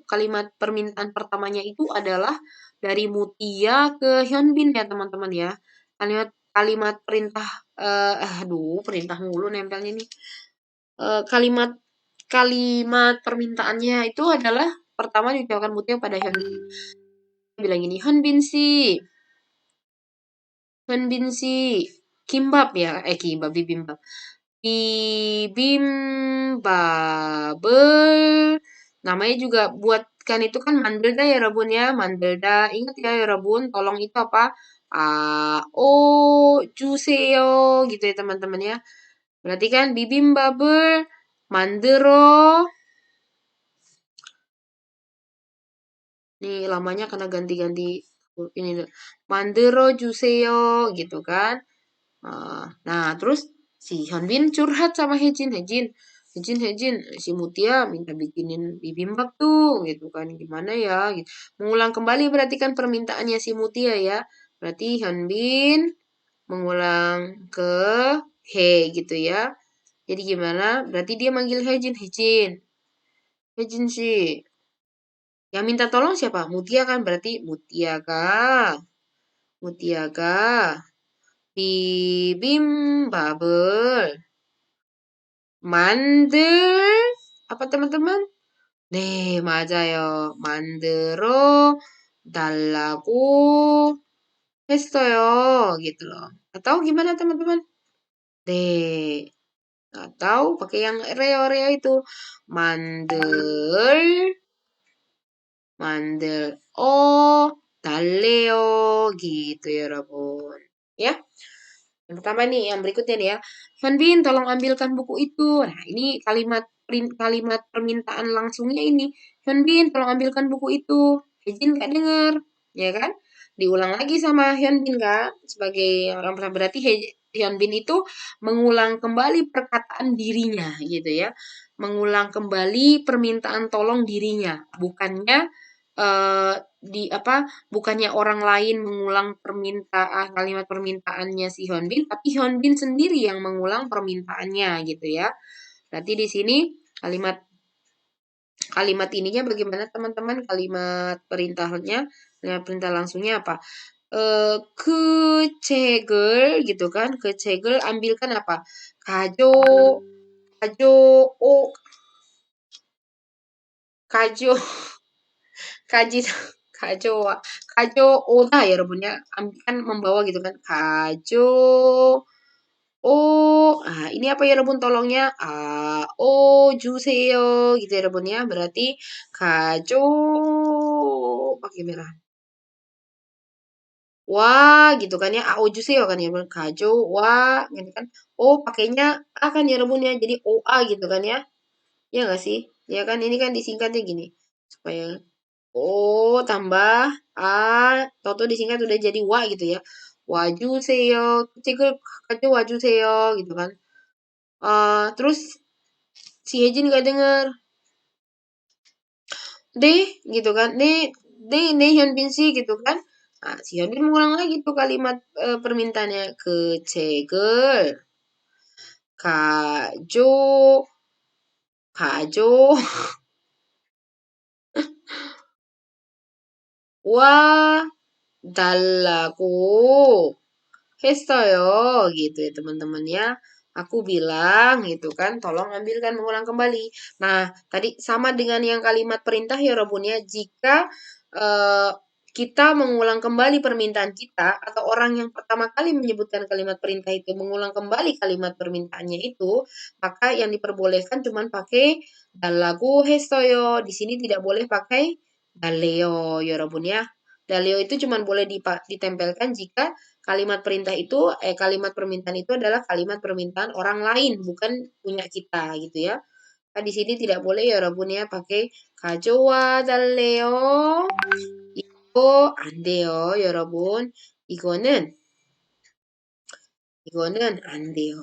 kalimat permintaan pertamanya itu adalah dari Mutia ke Hyunbin ya teman-teman ya. Kalimat kalimat perintah perintah mulu nempelnya nih. Kalimat kalimat permintaannya itu adalah pertama diucapkan Mutia pada Hyunbin. Bilang gini, Hyunbin si kimbap ya, bibimbap. Bibimbap. Namanya juga buatkan itu kan mandelda ya Rabun ya, mandelda. Ingat ya Rabun, tolong itu apa? O 주세요 gitu ya teman-teman ya. Berarti kan bibimbap을 만들어 nih lamanya karena ganti-ganti ini mandero juseyo gitu kan. Nah, terus si Hyunbin curhat sama Hejin, si Mutia minta bikinin bibimbap tuh, gitu kan. Gimana ya? Gitu. Mengulang kembali berarti kan permintaannya si Mutia ya. Berarti Hyunbin mengulang ke He gitu ya. Jadi gimana? Berarti dia manggil Hejin sih. Yang minta tolong siapa? Mutia kan berarti Mutiaga. Bibimbab을 만들 apa teman-teman? 네, 맞아요. 만들어 달라고 했어요. gitu loh. Atau gimana teman-teman? 네. Atau pakai yang reo-reo itu. 만들 만들 달래요 gitu ya, 여러분. Ya. Yang pertama nih, yang berikutnya nih ya. Hanbin, tolong ambilkan buku itu. Nah, ini kalimat permintaan langsungnya ini. Hanbin, tolong ambilkan buku itu. Hejin nggak dengar, ya kan? Diulang lagi sama Hyunbin kan, sebagai orang berarti Hyunbin itu mengulang kembali perkataan dirinya gitu ya. Mengulang kembali permintaan tolong dirinya, bukannya eh, bukannya orang lain mengulang kalimat permintaannya si Hyunbin, tapi Hyunbin sendiri yang mengulang permintaannya gitu ya. Berarti di sini kalimat kalimat ininya bagaimana teman-teman? Kalimat perintah langsungnya apa? Kecegel gitu kan? Kecegel ambilkan apa? Kajo, kajo, oh, kajo, kaji, kajo, kajo, oda ya rebunnya kan membawa gitu kan? Kajo, ini apa ya rebun tolongnya? 주세요 gitu ya rebun ya. Berarti kajo pakai merah. Wah gitu kan ya. 주세요 kan ya. Kajo, wah gitu kan. Pakainya A kan ya rebun ya. Jadi OA gitu kan ya. Ya nggak sih? Ya kan ini kan disingkatnya gini. Supaya tambah A. Toto disingkat udah jadi wa gitu ya. 와주세요. cikal kajo 와주세요 gitu kan. Terus si Hejin gak denger. Deh, gitu kan. Deh Hyunbin sih gitu kan. Nah, si Hyunbin mengulang lagi tuh kalimat permintaannya. Kecegel. Kajo. Kajo. Wah. 달라고 했어요 gitu ya teman-teman ya. Aku bilang gitu kan, tolong ambilkan mengulang kembali. Nah, tadi sama dengan yang kalimat perintah ya Robun ya. Jika eh, kita mengulang kembali permintaan kita atau orang yang pertama kali menyebutkan kalimat perintah itu mengulang kembali kalimat permintaannya itu, maka yang diperbolehkan cuma pakai dalagu hestoyo. Di sini tidak boleh pakai daleo ya Robun ya. Daleo itu cuma boleh ditempelkan jika kalimat permintaan itu adalah kalimat permintaan orang lain, bukan punya kita gitu ya. Di sini tidak boleh ya Rabun ya pakai kajowa 달래요. 이거 안 돼요, 여러분. 이거는 안 돼요.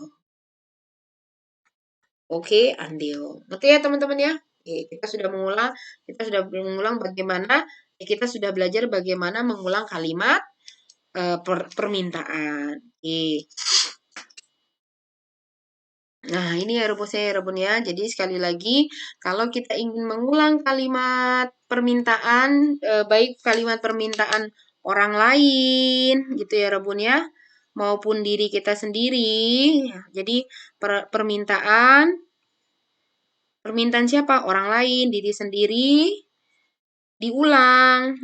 Oke, 안 돼요. Ngerti ya teman-teman ya? Oke, kita sudah mengulang bagaimana kita sudah belajar bagaimana mengulang kalimat permintaan. Oke. Nah, ini ya rumusnya ya Rebun ya. Jadi sekali lagi, kalau kita ingin mengulang kalimat permintaan, baik kalimat permintaan orang lain gitu ya Rebun ya, maupun diri kita sendiri. Ya, jadi permintaan, permintaan siapa? Orang lain, diri sendiri, diulang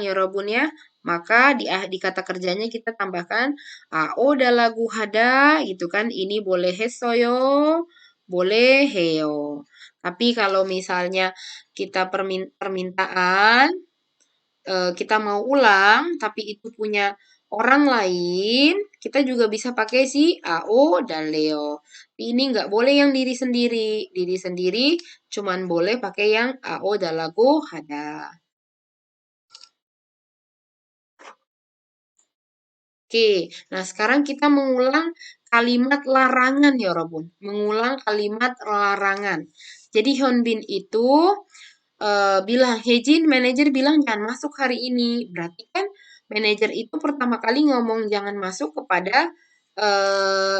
ya Robun ya. Maka di kata kerjanya kita tambahkan AO lagu hada gitu kan. Ini boleh hesoyo, boleh heo. Tapi kalau misalnya kita permintaan, kita mau ulang, tapi itu punya orang lain, kita juga bisa pakai si AO dan Leo. Ini nggak boleh yang diri sendiri. Diri sendiri cuman boleh pakai yang AO dan lagu hada. Oke, nah sekarang kita mengulang kalimat larangan ya Robun. Mengulang kalimat larangan. Jadi Hyunbin itu bilang, Hejin, manajer bilang jangan masuk hari ini. Berarti kan manajer itu pertama kali ngomong jangan masuk kepada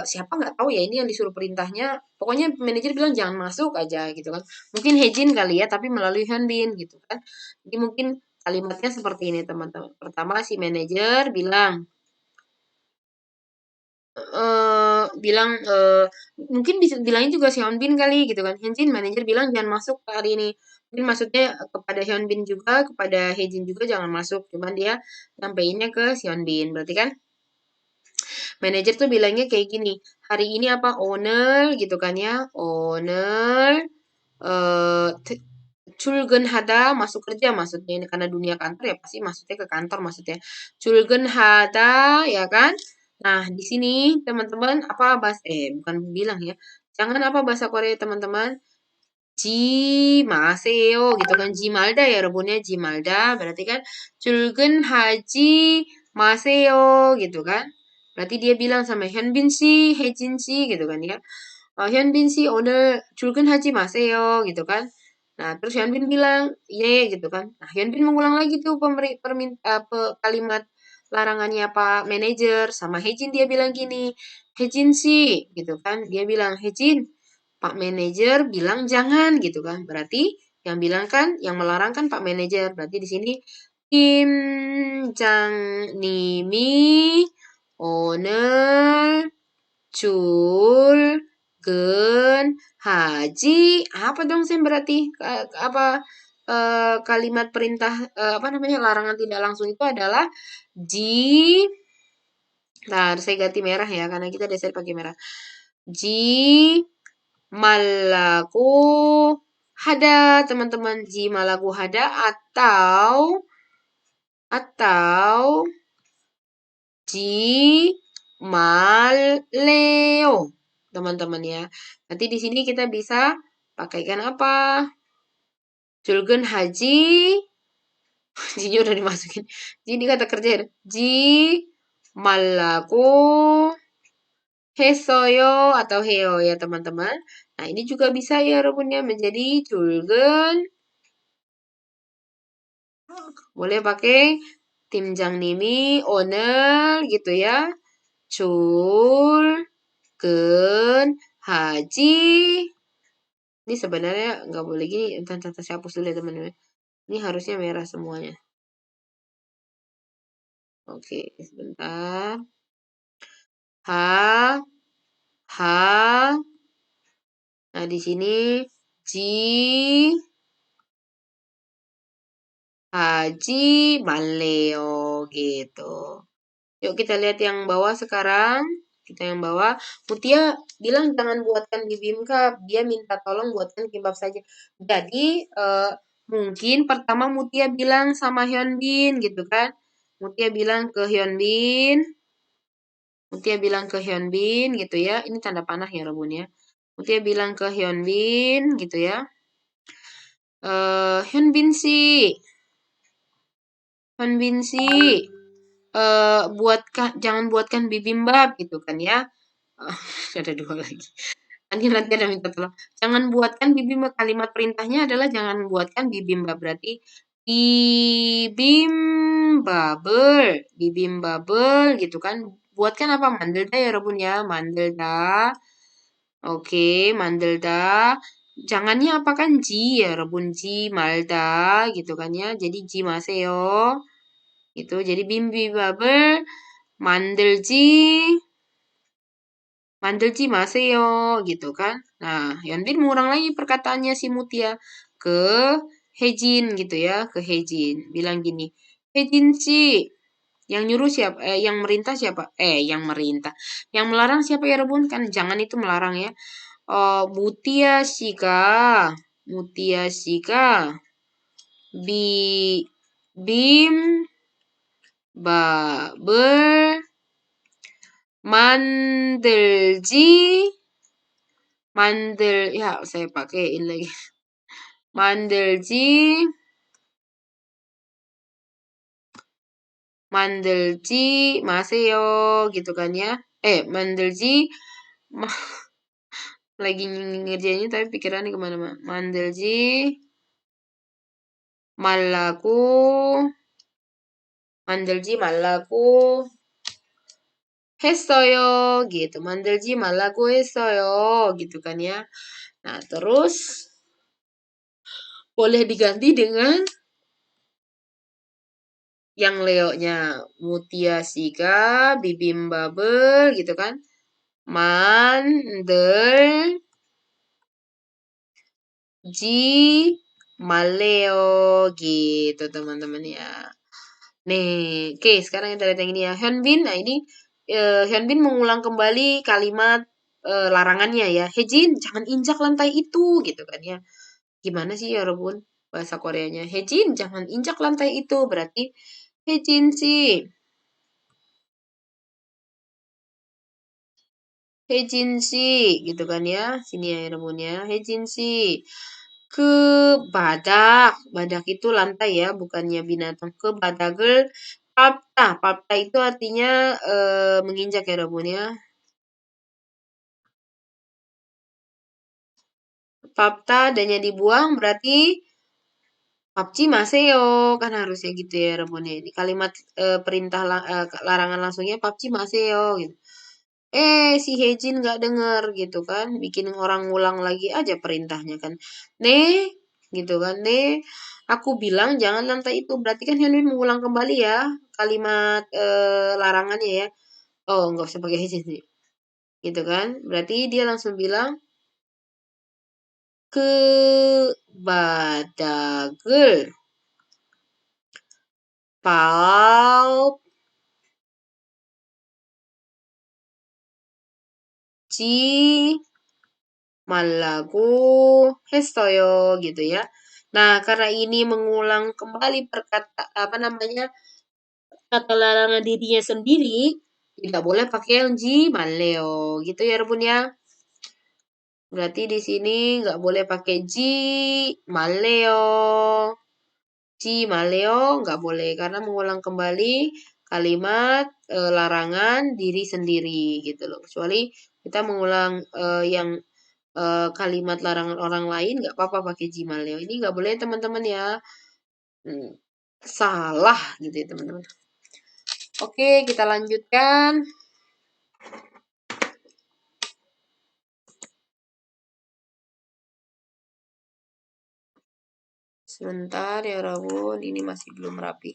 siapa nggak tahu ya ini yang disuruh perintahnya. Pokoknya manajer bilang jangan masuk aja gitu kan. Mungkin Hejin kali ya, tapi melalui Hyunbin gitu kan. Jadi mungkin kalimatnya seperti ini teman-teman. Pertama si manajer bilang bilang mungkin bisa bilangin juga Hyunbin kali gitu kan. Hyunbin manajer bilang jangan masuk hari ini. Mungkin maksudnya kepada Hyunbin juga, kepada Hejin juga jangan masuk. Cuman dia sampeinnya ke Hyunbin. Berarti kan manajer tuh bilangnya kayak gini. Hari ini apa owner gitu kan ya. Owner eh 출근하다 masuk kerja maksudnya ini karena dunia kantor ya pasti maksudnya ke kantor maksudnya. 출근하다 ya kan? Nah, di sini teman-teman apa bahasa bukan bilang ya. Jangan apa bahasa Korea teman-teman? Maseo gitu kan. Jimalda ya rebunnya jimalda berarti kan 출근하지 마세요 gitu kan. Berarti dia bilang sama Hyunbin si, Hejin si gitu kan ya. 현빈 씨 오늘 출근하지 마세요 gitu kan. Nah, terus Hyunbin bilang, "Ye," gitu kan. Nah, Hyunbin mengulang lagi tuh kalimat larangannya Pak Manajer sama Hejin dia bilang gini, "Hejin sih," gitu kan. Dia bilang, "Hejin, Pak Manajer bilang jangan," gitu kan. Berarti yang bilang kan, yang melarang kan Pak Manajer. Berarti di sini Kim Jang Nimi 오늘 Gen Haji apa dong Sam berarti apa kalimat perintah apa namanya larangan tidak langsung itu adalah ji. Nah, saya ganti merah ya karena kita dasar pakai merah. Ji malaku hada teman-teman ji malaku hada atau ji maleo teman-teman ya. Nanti di sini kita bisa pakaikan apa? Julgen haji. Jinya udah dimasukin. Jadi kata kerja ya. Ji malaku hesoyo atau heo ya teman-teman. Nah ini juga bisa ya rumunnya menjadi julgen. Boleh pakai timjang nimi, owner gitu ya. Jul, gen, haji. Ini sebenarnya nggak boleh gini. Entar saya hapus dulu ya teman-teman. Ini harusnya merah semuanya. Oke, sebentar. Ha, ha. Nah, di sini ji, haji, maleo gitu. Yuk kita lihat yang bawah sekarang. Kita yang bawah. Mutia bilang jangan buatkan bibimbap. Dia minta tolong buatkan kimbap saja. Jadi mungkin pertama Mutia bilang sama Hyunbin gitu kan. Mutia bilang ke Hyunbin. Mutia bilang ke Hyunbin gitu ya. Ini tanda panah ya Rebun ya. Mutia bilang ke Hyunbin gitu ya. Hyunbin sih. Hyunbin sih. Jangan buatkan bibimbap gitu kan ya. Ada dua lagi. Nanti ada minta tolong. Jangan buatkan bibimbap. Kalimat perintahnya adalah jangan buatkan bibimbap. Berarti bibimbabel, bibimbabel gitu kan. Buatkan apa? Mandelda ya Rebun ya. Mandelda. Oke, mandelda. Jangannya apa kan ji ya Rebun ji malda gitu kan ya. Jadi ji maseo. Itu jadi bibimbabel 만들지 만들지 마세요 gitu kan. Nah, Yonbin mengulang lagi perkataannya si Mutia ke Hejin gitu ya, ke Hejin. Bilang gini, Hejin si yang nyuruh siapa? Yang merintah siapa? Yang merintah. Yang melarang siapa ya Rebun? Kan jangan itu melarang ya. Mutia Shika, Mutia Shika, bi bim babel 만들지 ya saya pakaiin lagi 만들지 만들지 마세요 gitu kan ya 만들지 ma- lagi ngerjainnya tapi pikirannya kemana-mana 만들지 말라고 만들지 말라고 했어요 gitu 만들지 말라고 했어요 gitu kan ya. Nah terus boleh diganti dengan yang Leo-nya Mutia Sika, Bibimbabel gitu kan. Mandel Ji Maleo gitu teman-teman ya. Nih, oke sekarang kita lihat yang ini ya. Hyunbin, nah ini Hyunbin mengulang kembali kalimat larangannya ya. Hejin, jangan injak lantai itu gitu kan ya. Gimana sih ya Rebun bahasa Koreanya? Hejin, jangan injak lantai itu. Berarti Hejin sih. Hejinsi gitu kan ya. Sini ya rumunnya. Hejinsi. Ke badak. Badak itu lantai ya, bukannya binatang. Ke badagel papta. Papta itu artinya menginjak ya rumunnya. Papta adanya dibuang berarti papci maseo. Kan harusnya gitu ya rumunnya. Ini kalimat perintah larangan langsungnya papci maseo gitu. Si Hejin nggak denger gitu kan, bikin orang ngulang lagi aja perintahnya kan. Nih, gitu kan. Nih, aku bilang jangan lantai itu. Berarti kan Hyunbin mengulang kembali ya kalimat larangannya ya. Oh, nggak usah pakai Hejin sih. Gitu kan. Berarti dia langsung bilang ke badagel pau 지 말라고 했어요 gitu ya. Nah, karena ini mengulang kembali apa namanya kata larangan dirinya sendiri, tidak boleh pakai yang ji maleo gitu ya Rebun ya. Berarti di sini nggak boleh pakai ji maleo. Ji maleo nggak boleh karena mengulang kembali kalimat larangan diri sendiri gitu loh. Kecuali kita mengulang yang kalimat larangan orang lain nggak apa-apa pakai ji maleo. Ini nggak boleh teman-teman ya. Hmm, salah gitu ya teman-teman. Oke, kita lanjutkan. Sebentar ya Rabun, ini masih belum rapi.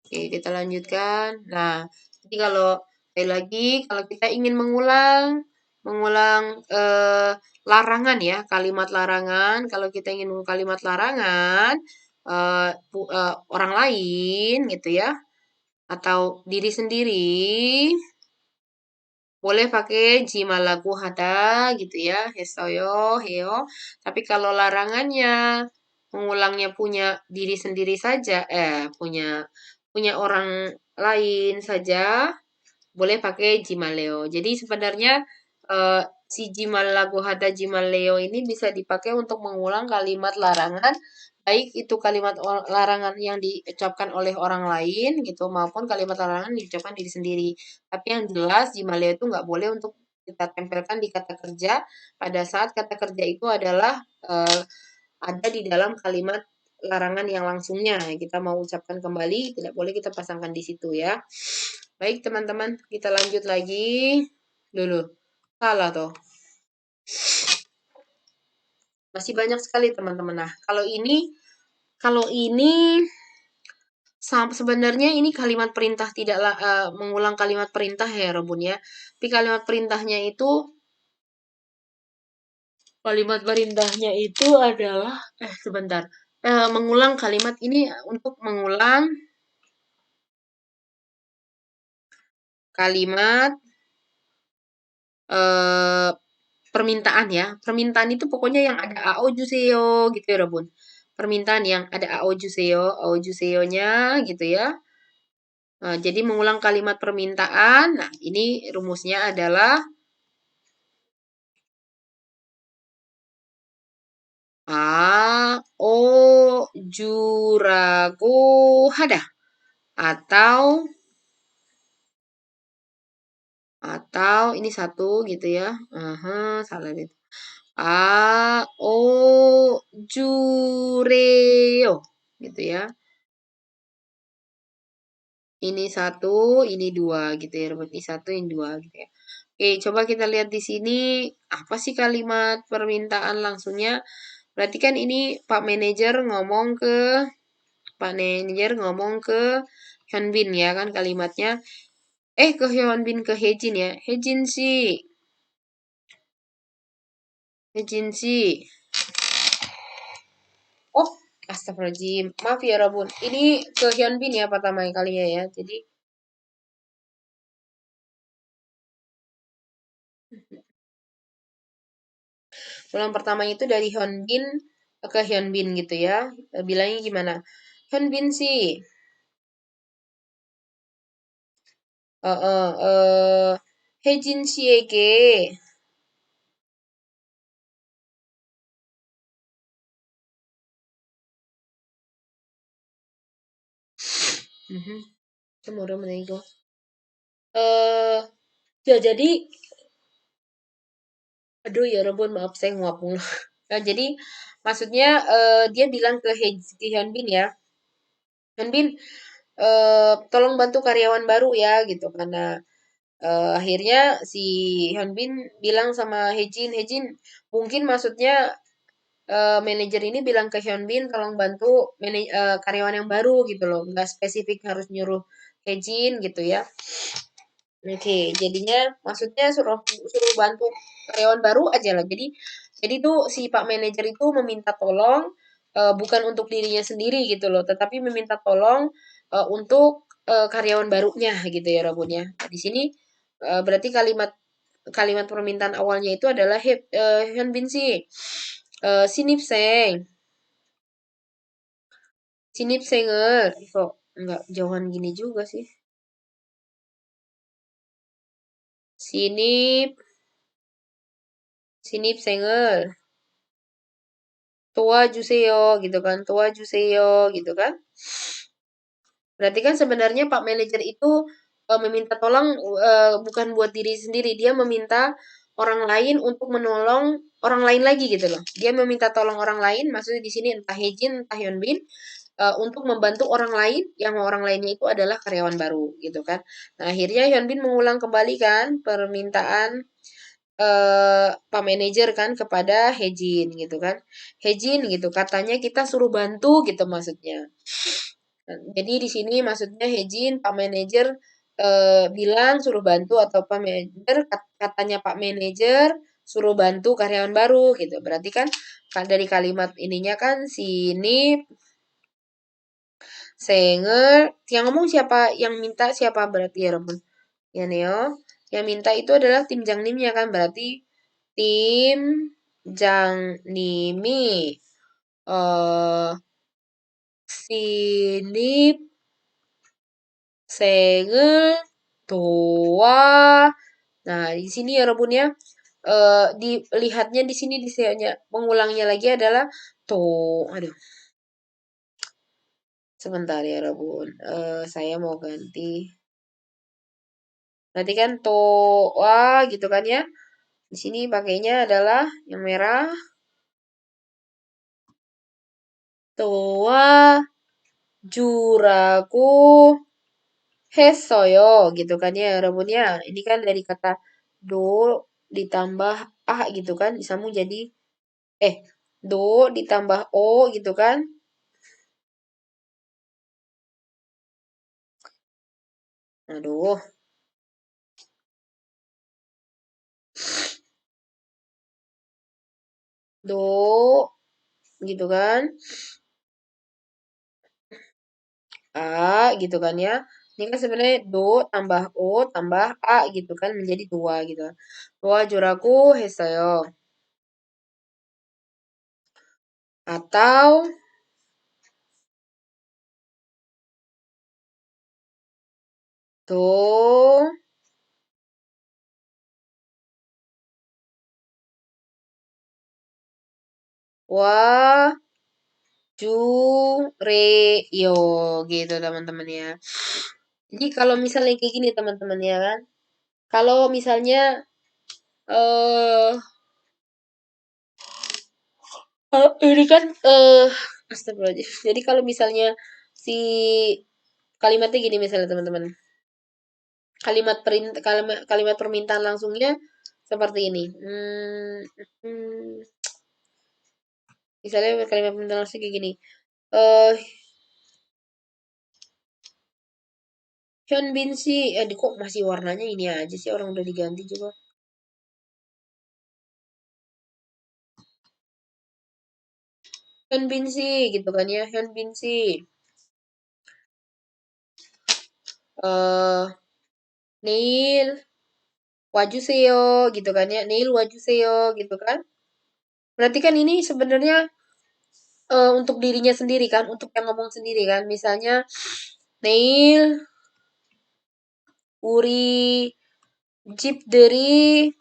Oke, kita lanjutkan. Nah, jadi kalau lagi kalau kita ingin mengulang larangan ya, kalimat larangan. Kalau kita ingin mengulang kalimat larangan orang lain gitu ya, atau diri sendiri, boleh pakai jimalaku hada gitu ya, hesoyo, heo. Tapi kalau larangannya mengulangnya punya diri sendiri saja, punya orang lain saja, boleh pakai jimaleo. Jadi sebenarnya si jimalaku hada jimaleo ini bisa dipakai untuk mengulang kalimat larangan, baik itu kalimat larangan yang diucapkan oleh orang lain gitu maupun kalimat larangan yang diucapkan diri sendiri. Tapi yang jelas Jimaleo itu nggak boleh untuk kita tempelkan di kata kerja pada saat kata kerja itu adalah ada di dalam kalimat larangan yang langsungnya. Kita mau ucapkan kembali, tidak boleh kita pasangkan di situ ya. Baik teman-teman, kita lanjut lagi dulu. Salah toh. Masih banyak sekali teman-teman. Nah, kalau ini sebenarnya ini kalimat perintah tidaklah mengulang kalimat perintah ya Robun ya. Tapi kalimat perintahnya itu adalah sebentar. Mengulang kalimat ini untuk mengulang kalimat eh, permintaan ya. Permintaan itu pokoknya yang ada AO Juseo gitu ya Robun. Permintaan yang ada AO Juseo-nya gitu ya. Jadi mengulang kalimat permintaan. Nah, ini rumusnya adalah o juraku hada atau ini satu gitu ya. Salah itu. O jureo gitu ya. Ini satu, ini dua gitu ya. Ini satu, ini dua gitu ya. Oke, coba kita lihat di sini apa sih kalimat permintaan langsungnya. Berarti kan ini Pak manajer ngomong ke Hyunbin ya kan kalimatnya. Ke Hyunbin ke Hejin ya. Hejin si. Oh, astagfirullahaladzim. Maaf ya Rabun. Ini ke Hyunbin ya pertama kalinya ya. Jadi ulang pertama itu dari Hyunbin ke Hyunbin gitu ya. Bilangnya gimana? Hyunbin sih. 혜진 씨에게 좀 어려우네 이거. Ya jadi, aduh ya Robun maaf saya nguap mulu. Jadi maksudnya dia bilang ke Hyunbin ya, Hyunbin tolong bantu karyawan baru ya gitu karena akhirnya si Hyunbin bilang sama Hejin mungkin maksudnya manajer ini bilang ke Hyunbin tolong bantu karyawan yang baru gitu loh, nggak spesifik harus nyuruh Hejin gitu ya. Oke, jadinya maksudnya suruh suruh bantu karyawan baru aja lah. Jadi tuh si Pak Manajer itu meminta tolong bukan untuk dirinya sendiri gitu loh, tetapi meminta tolong untuk karyawan barunya gitu ya Rabun ya. Nah, di sini berarti kalimat kalimat permintaan awalnya itu adalah Hyun Bin si 신입생 신입생을 kok enggak jauhan gini juga sih. 신입 신입생을 도와주세요 gitu kan, 도와주세요 gitu kan. Berarti kan sebenarnya Pak Manajer itu meminta tolong bukan buat diri sendiri, dia meminta orang lain untuk menolong orang lain lagi gitu loh. Dia meminta tolong orang lain, maksudnya di sini entah Hejin, entah Hyunbin, untuk membantu orang lain, yang orang lainnya itu adalah karyawan baru gitu kan. Nah akhirnya Hyunbin mengulang kembali kan permintaan Pak Manajer kan kepada Hejin gitu kan. Hejin gitu, katanya kita suruh bantu gitu maksudnya. Jadi di sini maksudnya Hejin, Pak Manajer bilang suruh bantu atau Pak Manajer katanya Pak Manajer suruh bantu karyawan baru gitu. Berarti kan dari kalimat ininya kan sini Senger yang ngomong siapa yang minta siapa berarti ya Roman? Ya Neo. Yang minta itu adalah tim Jangnimnya kan berarti tim Jangnimi eh sini 생을 도와. Nah, di sini ya Robun ya. Dilihatnya di sini mengulangnya lagi adalah to. Aduh, sebentar ya Robun. Saya mau ganti. Berarti kan toa gitu kan ya. Di sini pakainya adalah yang merah. Toa juraku hesoyo gitu kan ya Rabun ya. Ini kan dari kata do ditambah a gitu kan. Disambung jadi eh do ditambah o gitu kan. Aduh, do gitu kan. A gitu kan ya. Ini kan sebenarnya do tambah o tambah a gitu kan menjadi dua gitu. Dua juraku hesoyo. Atau do wa ju re yo gitu teman-teman ya. Jadi kalau misalnya kayak gini teman-teman ya kan. Kalau misalnya eh ini kan astagfirullahaladzim. Jadi kalau misalnya si kalimatnya gini misalnya teman-teman. Kalimat permintaan langsungnya seperti ini. Misalnya kalimat permintaan langsung kayak gini. Eh Hyun Bin sih, kok masih warnanya ini aja sih orang udah diganti juga. Hyun Bin sih gitu kan ya, Hyun Bin sih. Eh Neil Wajuseo gitu kan ya, Neil Wajuseo gitu kan. Berarti kan ini sebenarnya untuk dirinya sendiri kan, untuk yang ngomong sendiri kan. Misalnya Neil Uri Jeep dari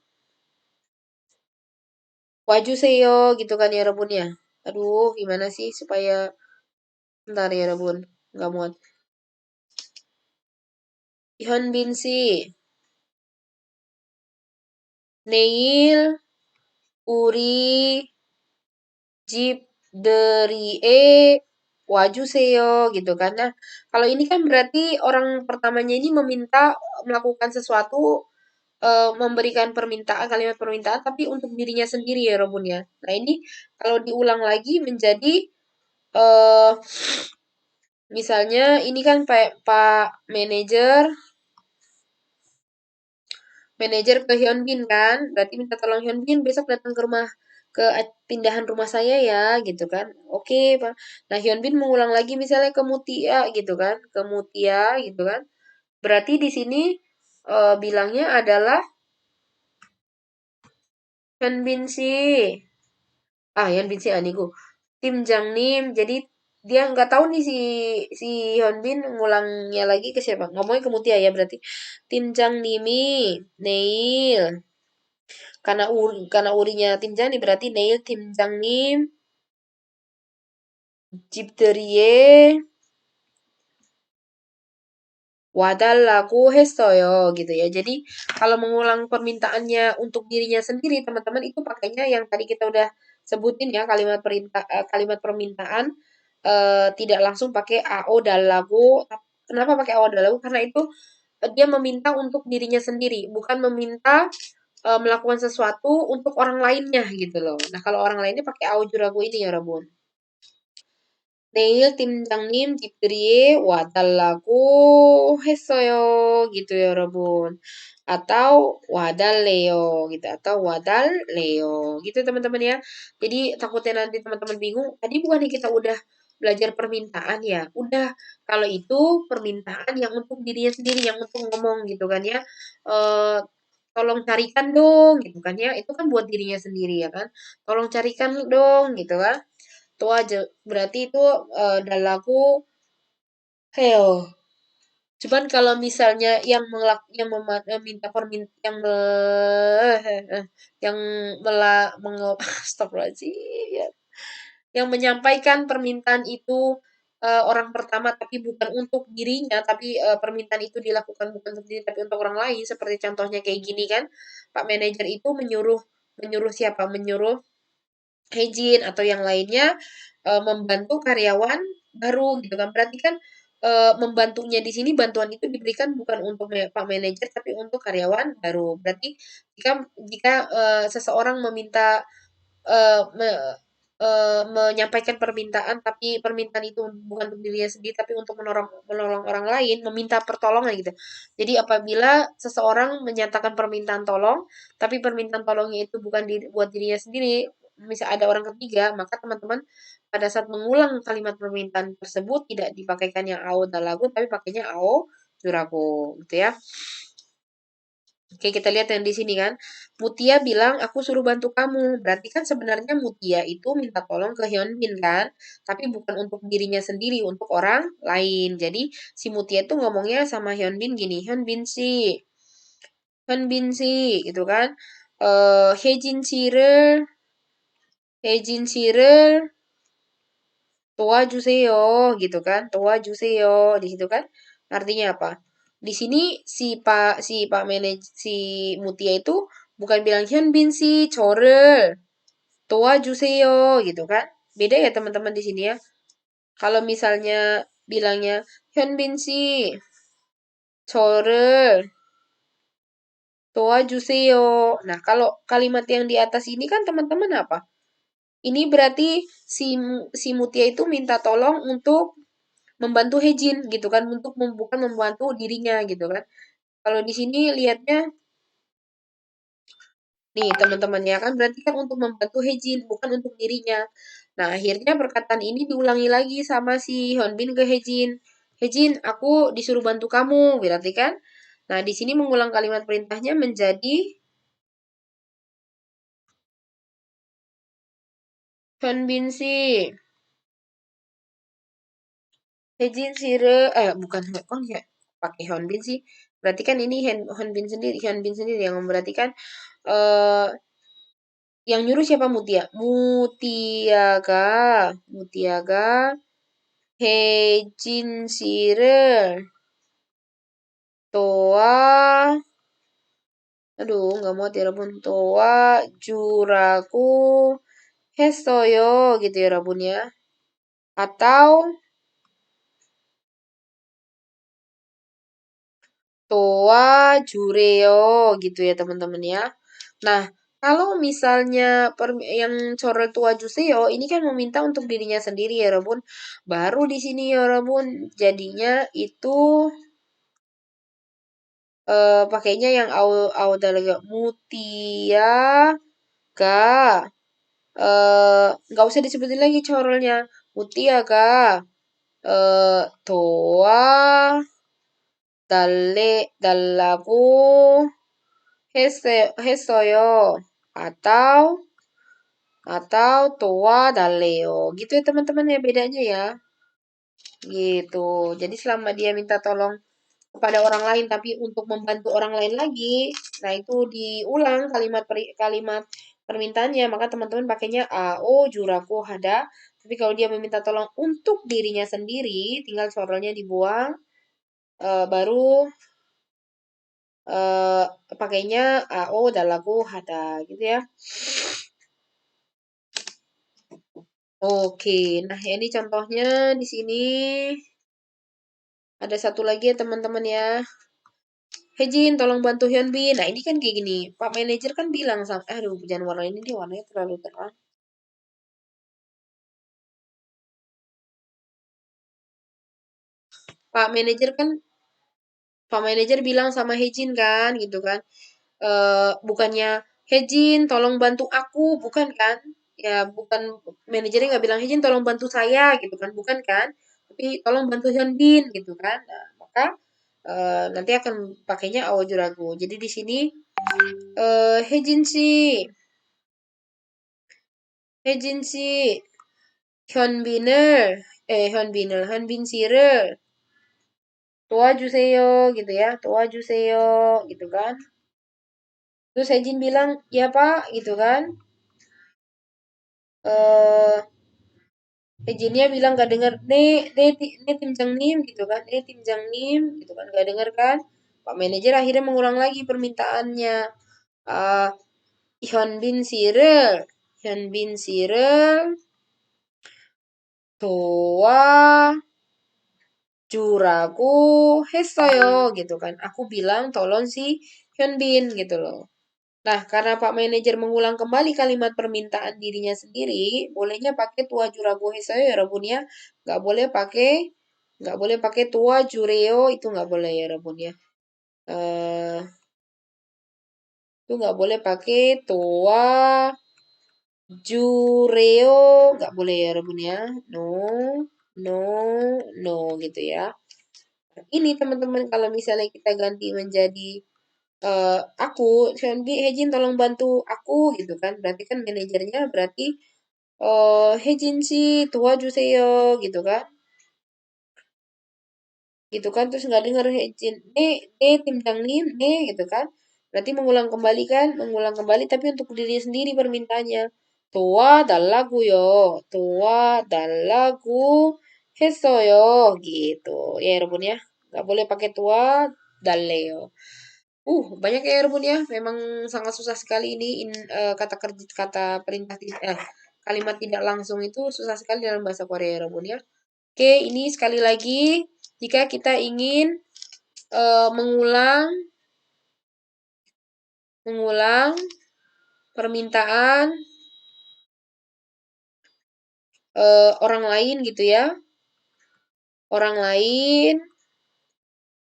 Wajuseo gitu kan ya Rebun ya. Aduh, gimana sih supaya ntar ya Rebun, nggak muat. Hyun Bin sih, Neil Uri Jeep dari Wajuseo gitu kan. Nah, kalau ini kan berarti orang pertamanya ini meminta melakukan sesuatu memberikan permintaan kalimat permintaan tapi untuk dirinya sendiri ya Robun ya. Nah, ini kalau diulang lagi menjadi eh misalnya ini kan Pak manajer manajer ke Hyun Bin kan, berarti minta tolong Hyun Bin besok datang ke rumah ke pindahan rumah saya ya gitu kan. Oke, Pak. Nah, Hyun Bin mengulang lagi misalnya ke Mutia gitu kan, ke Mutia gitu kan. Berarti di sini bilangnya adalah Hyun Bin si Hyun Bin si Aniku. Tim Jang Nim. Jadi dia nggak tahu nih si Hyun Bin ngulangnya lagi ke siapa. Ngomongnya ke Mutia ya berarti. Tim Jang Nimi, Neil. Karena urinya tim Jang nih berarti Neil tim Jang Nim, Jibderie, Wadallaku Hestoyo gitu ya. Jadi kalau mengulang permintaannya untuk dirinya sendiri teman-teman itu pakainya yang tadi kita udah sebutin ya kalimat permintaan tidak langsung pakai AO dallaku. Kenapa pakai AO dallaku? Karena itu dia meminta untuk dirinya sendiri, bukan meminta melakukan sesuatu untuk orang lainnya gitu loh. Nah, kalau orang lainnya pakai AO juragu ini ya, Rabun. 내일 팀장님 집들이에 와달라고 했어요. gitu ya, Rabun. Atau wadaleo gitu atau wadaleo gitu teman-teman ya. Jadi takutnya nanti teman-teman bingung. Tadi bukannya kita udah belajar permintaan ya. Udah kalau itu permintaan yang untuk dirinya sendiri, yang untuk ngomong gitu kan ya. Eh tolong carikan dong gitu kan ya. Itu kan buat dirinya sendiri ya kan. Tolong carikan dong gitu kan. Itu aja. Berarti itu dalaku heo. Cuman kalau misalnya yang meminta yang yang astagfirullahaladzim, ya. Yang menyampaikan permintaan itu orang pertama tapi bukan untuk dirinya, tapi permintaan itu dilakukan bukan untuk diri tapi untuk orang lain, seperti contohnya kayak gini kan, Pak manajer itu menyuruh menyuruh siapa? Menyuruh Hejin atau yang lainnya membantu karyawan baru gitu kan. Berarti kan membantunya di sini bantuan itu diberikan bukan untuk Pak manajer tapi untuk karyawan baru. Berarti jika jika seseorang meminta menyampaikan permintaan, tapi permintaan itu bukan untuk dirinya sendiri, tapi untuk menolong menolong orang lain, meminta pertolongan gitu. Jadi apabila seseorang menyatakan permintaan tolong, tapi permintaan tolongnya itu bukan buat dirinya sendiri, misal ada orang ketiga, maka teman-teman pada saat mengulang kalimat permintaan tersebut tidak dipakaikan yang ao dalagu, tapi pakainya ao jurago, gitu ya. Oke, kita lihat yang di sini kan. Mutia bilang, aku suruh bantu kamu. Berarti kan sebenarnya Mutia itu minta tolong ke Hyunbin kan. Tapi bukan untuk dirinya sendiri, untuk orang lain. Jadi si Mutia itu ngomongnya sama Hyunbin gini, Hyunbin sih, gitu kan. Hejin 씨를, Hejin 씨를 도와주세요, gitu kan. 도와주세요, di situ kan. Artinya apa? Di sini si Pak si Mutia itu bukan bilang Hyunbin si 저를 도와주세요 gitu kan. Beda ya teman-teman di sini ya. Kalau misalnya bilangnya Hyunbin si 저를 도와주세요. Nah, kalau kalimat yang di atas ini kan teman-teman apa? Ini berarti si Mutia itu minta tolong untuk membantu Hejin gitu kan, untuk bukan membantu dirinya gitu kan. Kalau di sini lihatnya nih teman-teman ya kan berarti kan untuk membantu Hejin bukan untuk dirinya. Nah, akhirnya perkataan ini diulangi lagi sama si Hyunbin ke Hejin. Hejin, aku disuruh bantu kamu, berarti kan? Nah, di sini mengulang kalimat perintahnya menjadi Hyunbin si Hejin sire bukan kok ya pakai Hyunbin sih. Berarti kan ini Hyunbin sendiri yang berarti kan eh yang nyuruh siapa Mutia? Mutiaga Hejin 씨를 도와 aduh nggak mau 여러분 도와주라고 했어요 gitu ya Rabun ya atau 도와주래요 gitu ya teman-teman ya. Nah, kalau misalnya yang corel tua juseo ini kan meminta untuk dirinya sendiri ya Rabun. Baru di sini ya Rabun jadinya itu pakainya yang au dalaga mutia ga nggak usah disebutin lagi corolnya mutia ga doa 달라고 했어요. Atau 도와달래요. Gitu ya teman-teman ya bedanya ya. Gitu. Jadi selama dia minta tolong kepada orang lain tapi untuk membantu orang lain lagi, nah itu diulang kalimat permintaannya, maka teman-teman pakainya AO juraku hada. Tapi kalau dia meminta tolong untuk dirinya sendiri, tinggal corolnya dibuang, baru eh pakainya AO dan lagu hada gitu ya. Oke, nah ini contohnya di sini ada satu lagi ya teman-teman ya. Hejin, tolong bantu Hyunbin. Nah ini kan kayak gini, Pak manajer kan bilang sama, aduh jangan warna ini dia warnanya terlalu terang. Pak manajer kan, Pak manajer bilang sama Hejin kan, gitu kan. Bukannya Hejin, tolong bantu aku, bukan kan? Ya bukan manajernya nggak bilang Hejin, tolong bantu saya, gitu kan? Bukan kan? Tapi tolong bantu Hyunbin, gitu kan? Nah, maka nanti akan pakainya Awojurago. Jadi di sini Hejin si, Hejin si Hyunbin 씨를 도와주세요 gitu ya, 도와주세요 gitu kan. Terus Hejin bilang, ya Pak gitu kan. eh Hejinnya bilang gak dengar, ne timjangnim gitu kan, ne timjangnim gitu kan, gak dengar kan. Pak manajer akhirnya mengulang lagi permintaannya. Ah, Hyunbin Sirel, Hyunbin Sirel, Toa Juraku Hesoyo gitu kan. Aku bilang tolong si Hyunbin gitu loh. Nah, karena Pak Manajer mengulang kembali kalimat permintaan dirinya sendiri, bolehnya pakai tua jurago hesoyo ya Rabun ya. Nggak boleh pakai nggak boleh pakai tua jureo, itu nggak boleh ya Rabun ya. Eh itu nggak boleh pakai tua jureo, nggak boleh ya Rabun ya. No, no, no gitu ya. Ini teman-teman kalau misalnya kita ganti menjadi aku, Sean Hejin tolong bantu aku gitu kan. Berarti kan manajernya berarti Hejin sih tua juseyo gitu kan. Gitu kan terus nggak denger Hejin. Timjang nih, gitu kan. Berarti mengulang kembali tapi untuk diri sendiri permintaannya. Tua dalagu yo, tua dalagu hesoyo gitu. Ya, Rebun ya. Nggak boleh pakai tua daleo. Banyak ya Rebun ya. Memang sangat susah sekali ini kata kerja kata kalimat tidak langsung itu susah sekali dalam bahasa Korea ya Rebun ya. Oke, ini sekali lagi jika kita ingin mengulang mengulang permintaan orang lain gitu ya. Orang lain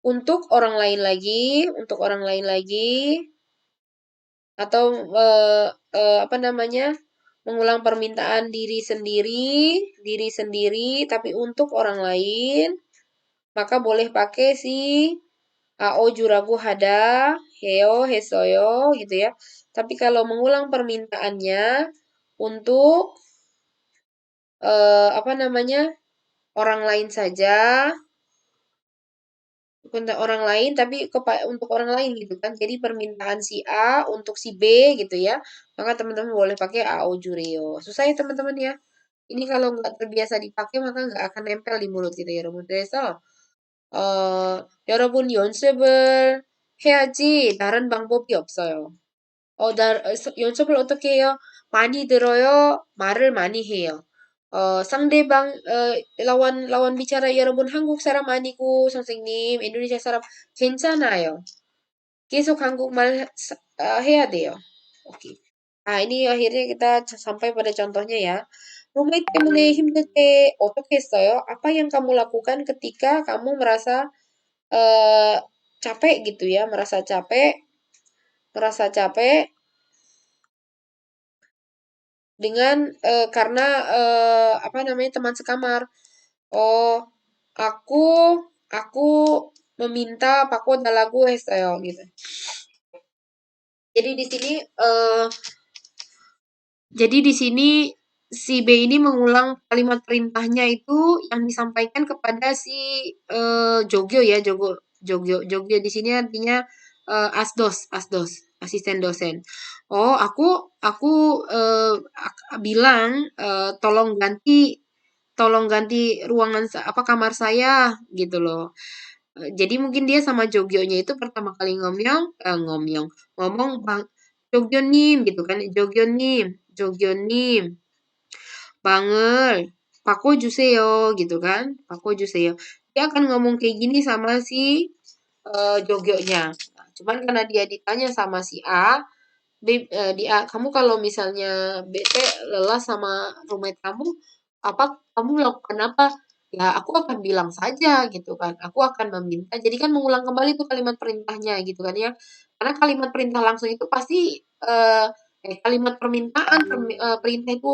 untuk orang lain lagi atau apa namanya? Mengulang permintaan diri sendiri tapi untuk orang lain, maka boleh pakai si ao juragu hada, heo, hesoyo gitu ya. Tapi kalau mengulang permintaannya untuk apa namanya? Orang lain saja, untuk orang lain tapi untuk orang lain gitu kan. Jadi permintaan si A untuk si B gitu ya. Maka teman-teman boleh pakai ao jureo. Susah ya teman-teman ya. Ini kalau nggak terbiasa dipakai maka nggak akan nempel di mulut kita ya 여러분. 그래서 여러분 연습을 해야지 다른 방법이 없어요. 연습을 어떻게 해요? 많이 들어요. 말을 많이 해요. 상대방 lawan bicara 여러분 한국 사람 아니고 선생님 인도네시아 사람 괜찮아요. 계속 한국말 해야 돼요. 오ke. Nah, ini akhirnya kita sampai pada contohnya ya. Roommate 때문에 힘들 때 어떻게 했어요? Apa yang kamu lakukan ketika kamu merasa capek gitu ya, merasa capek dengan karena apa namanya teman sekamar. Oh, aku aku meminta Paco lagu 했어요 gitu. Jadi di sini si B ini mengulang kalimat perintahnya itu yang disampaikan kepada si Jogyo ya, Jogyo di sini artinya asisten dosen. Oh, aku bilang tolong ganti ruangan apa kamar saya gitu loh. Jadi mungkin dia sama Jogyonya itu pertama kali ngomong Bang Jogyo님 gitu kan, Jogyo님 Bangel, Pako Juseo gitu kan, Pako Juseo. Dia akan ngomong kayak gini sama si Jogyonya. Nah, cuman karena dia ditanya sama si A, kamu kalau misalnya bete lelah sama roommate kamu, kamu melakukan apa? Ya, aku akan bilang saja gitu kan. Aku akan meminta. Jadi kan mengulang kembali tuh kalimat perintahnya gitu kan ya. Karena kalimat perintah langsung itu pasti kalimat perintah itu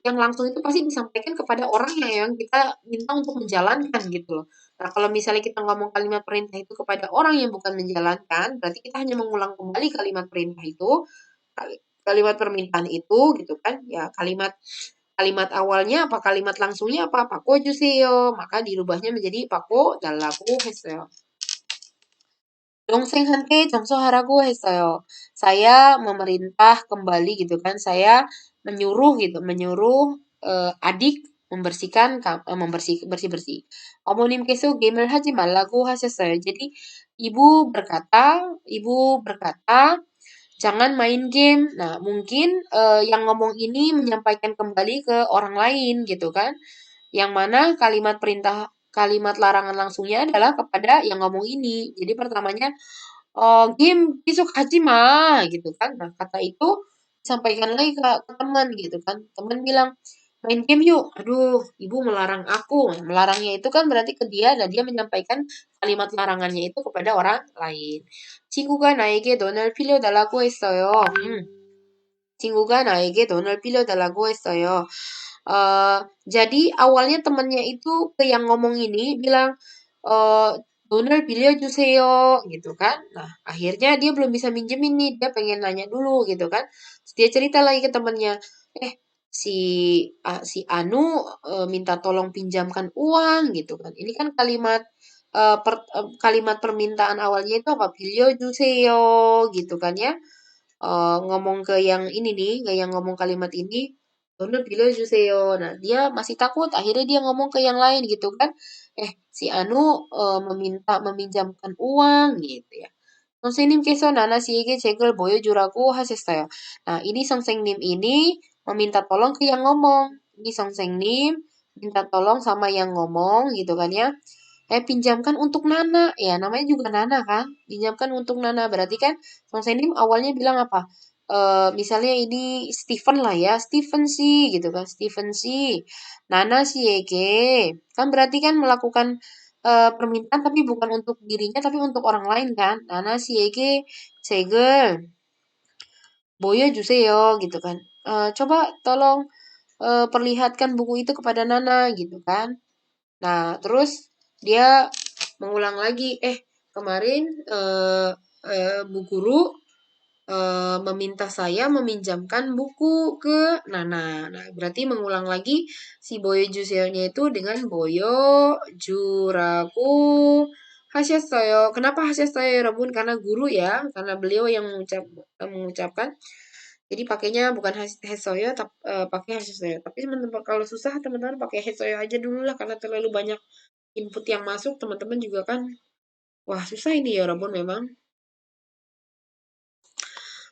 yang langsung itu pasti disampaikan kepada orang yang kita minta untuk menjalankan gitu loh. Nah, kalau misalnya kita ngomong kalimat perintah itu kepada orang yang bukan menjalankan, berarti kita hanya mengulang kembali kalimat perintah itu, kalimat permintaan itu gitu kan. Ya, kalimat kalimat awalnya apa, kalimat langsungnya apa, Pako Juseo, maka dirubahnya menjadi Pako 달라고 했어요. 동생한테 정서하라고 했어요. Saya memerintah kembali gitu kan, saya menyuruh gitu, adik membersihkan bersih-bersih. 어머님께서 게임을 하지 말라고 하셨어요. Jadi ibu berkata, jangan main game. Nah, mungkin yang ngomong ini menyampaikan kembali ke orang lain gitu kan. Yang mana kalimat larangan langsungnya adalah kepada yang ngomong ini. Jadi pertamanya game besok haji mah gitu kan. Nah, kata itu disampaikan lagi ke teman gitu kan. Teman bilang, main game yuk. Aduh, ibu melarang aku. Nah, melarangnya itu kan berarti ke dia dan dia menyampaikan kalimat larangannya itu kepada orang lain. 친구가 나에게 돈을 빌려달라고 했어요. 친구가 나에게 돈을 빌려달라고 했어요. Jadi awalnya temannya itu ke yang ngomong ini bilang, "돈을 빌려주세요," gitu kan. Nah, akhirnya dia belum bisa minjemin nih, dia pengen nanya dulu gitu kan. Terus dia cerita lagi ke temannya, "Eh, si si Anu, minta tolong pinjamkan uang," gitu kan. Ini kan kalimat permintaan awalnya itu apa, "빌려주세요," gitu kan ya. Ngomong ke yang ini nih, ke yang ngomong kalimat ini, "돈을 빌려주세요." Nah, dia masih takut, akhirnya dia ngomong ke yang lain gitu kan, si Anu, meminta meminjamkan uang," gitu ya. "선생님께서 나나 씨에게 책을 보여주라고 하셨어요." Nah, ini 선생님 ini meminta tolong ke yang ngomong. Ini 선생님 minta tolong sama yang ngomong gitu kan ya. Pinjamkan untuk Nana. Ya, namanya juga Nana kan. Pinjamkan untuk Nana. Berarti kan Song Senim awalnya bilang apa? Misalnya ini Stephen lah ya. Stephen sih gitu kan. Stephen sih. Nana sih Ege. Kan berarti kan melakukan permintaan tapi bukan untuk dirinya tapi untuk orang lain kan. Nana sih Ege. Segel. Boyo 주세요 gitu kan. Coba tolong perlihatkan buku itu kepada Nana gitu kan. Nah, terus dia mengulang lagi, kemarin Bu Guru meminta saya meminjamkan buku ke Nana. Nah, berarti mengulang lagi si Boyo Juseo-nya itu dengan Boyo Juraku hasyas어요. Kenapa hasyas어요, Rabun? Karena guru ya, karena beliau yang mengucapkan. Jadi pakainya bukan hesoyo, tapi pakai hasyas어요. Tapi teman-teman kalau susah teman-teman pakai hesoyo aja dulu lah karena terlalu banyak input yang masuk teman-teman juga kan. Wah, susah ini ya Rabun memang.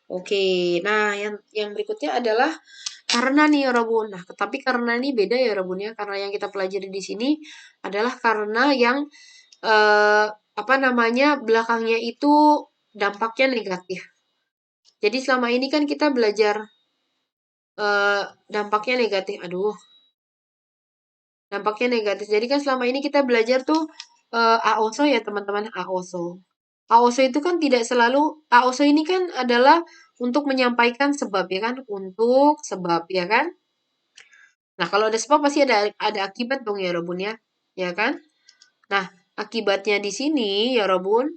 Oke, nah yang berikutnya adalah karena nih ya Rabun. Nah, tapi karena ini beda ya Rabun ya. Karena yang kita pelajari di sini adalah karena yang eh, apa namanya belakangnya itu dampaknya negatif. Jadi selama ini kan kita belajar dampaknya negatif. Aduh, dampaknya negatif. Jadi kan selama ini kita belajar tuh AOSO ya teman-teman, AOSO. AOSO itu kan tidak selalu, AOSO ini kan adalah untuk menyampaikan sebab ya kan, untuk sebab ya kan. Nah, kalau ada sebab pasti ada akibat dong ya Robun ya kan? Nah, akibatnya di sini ya Robun,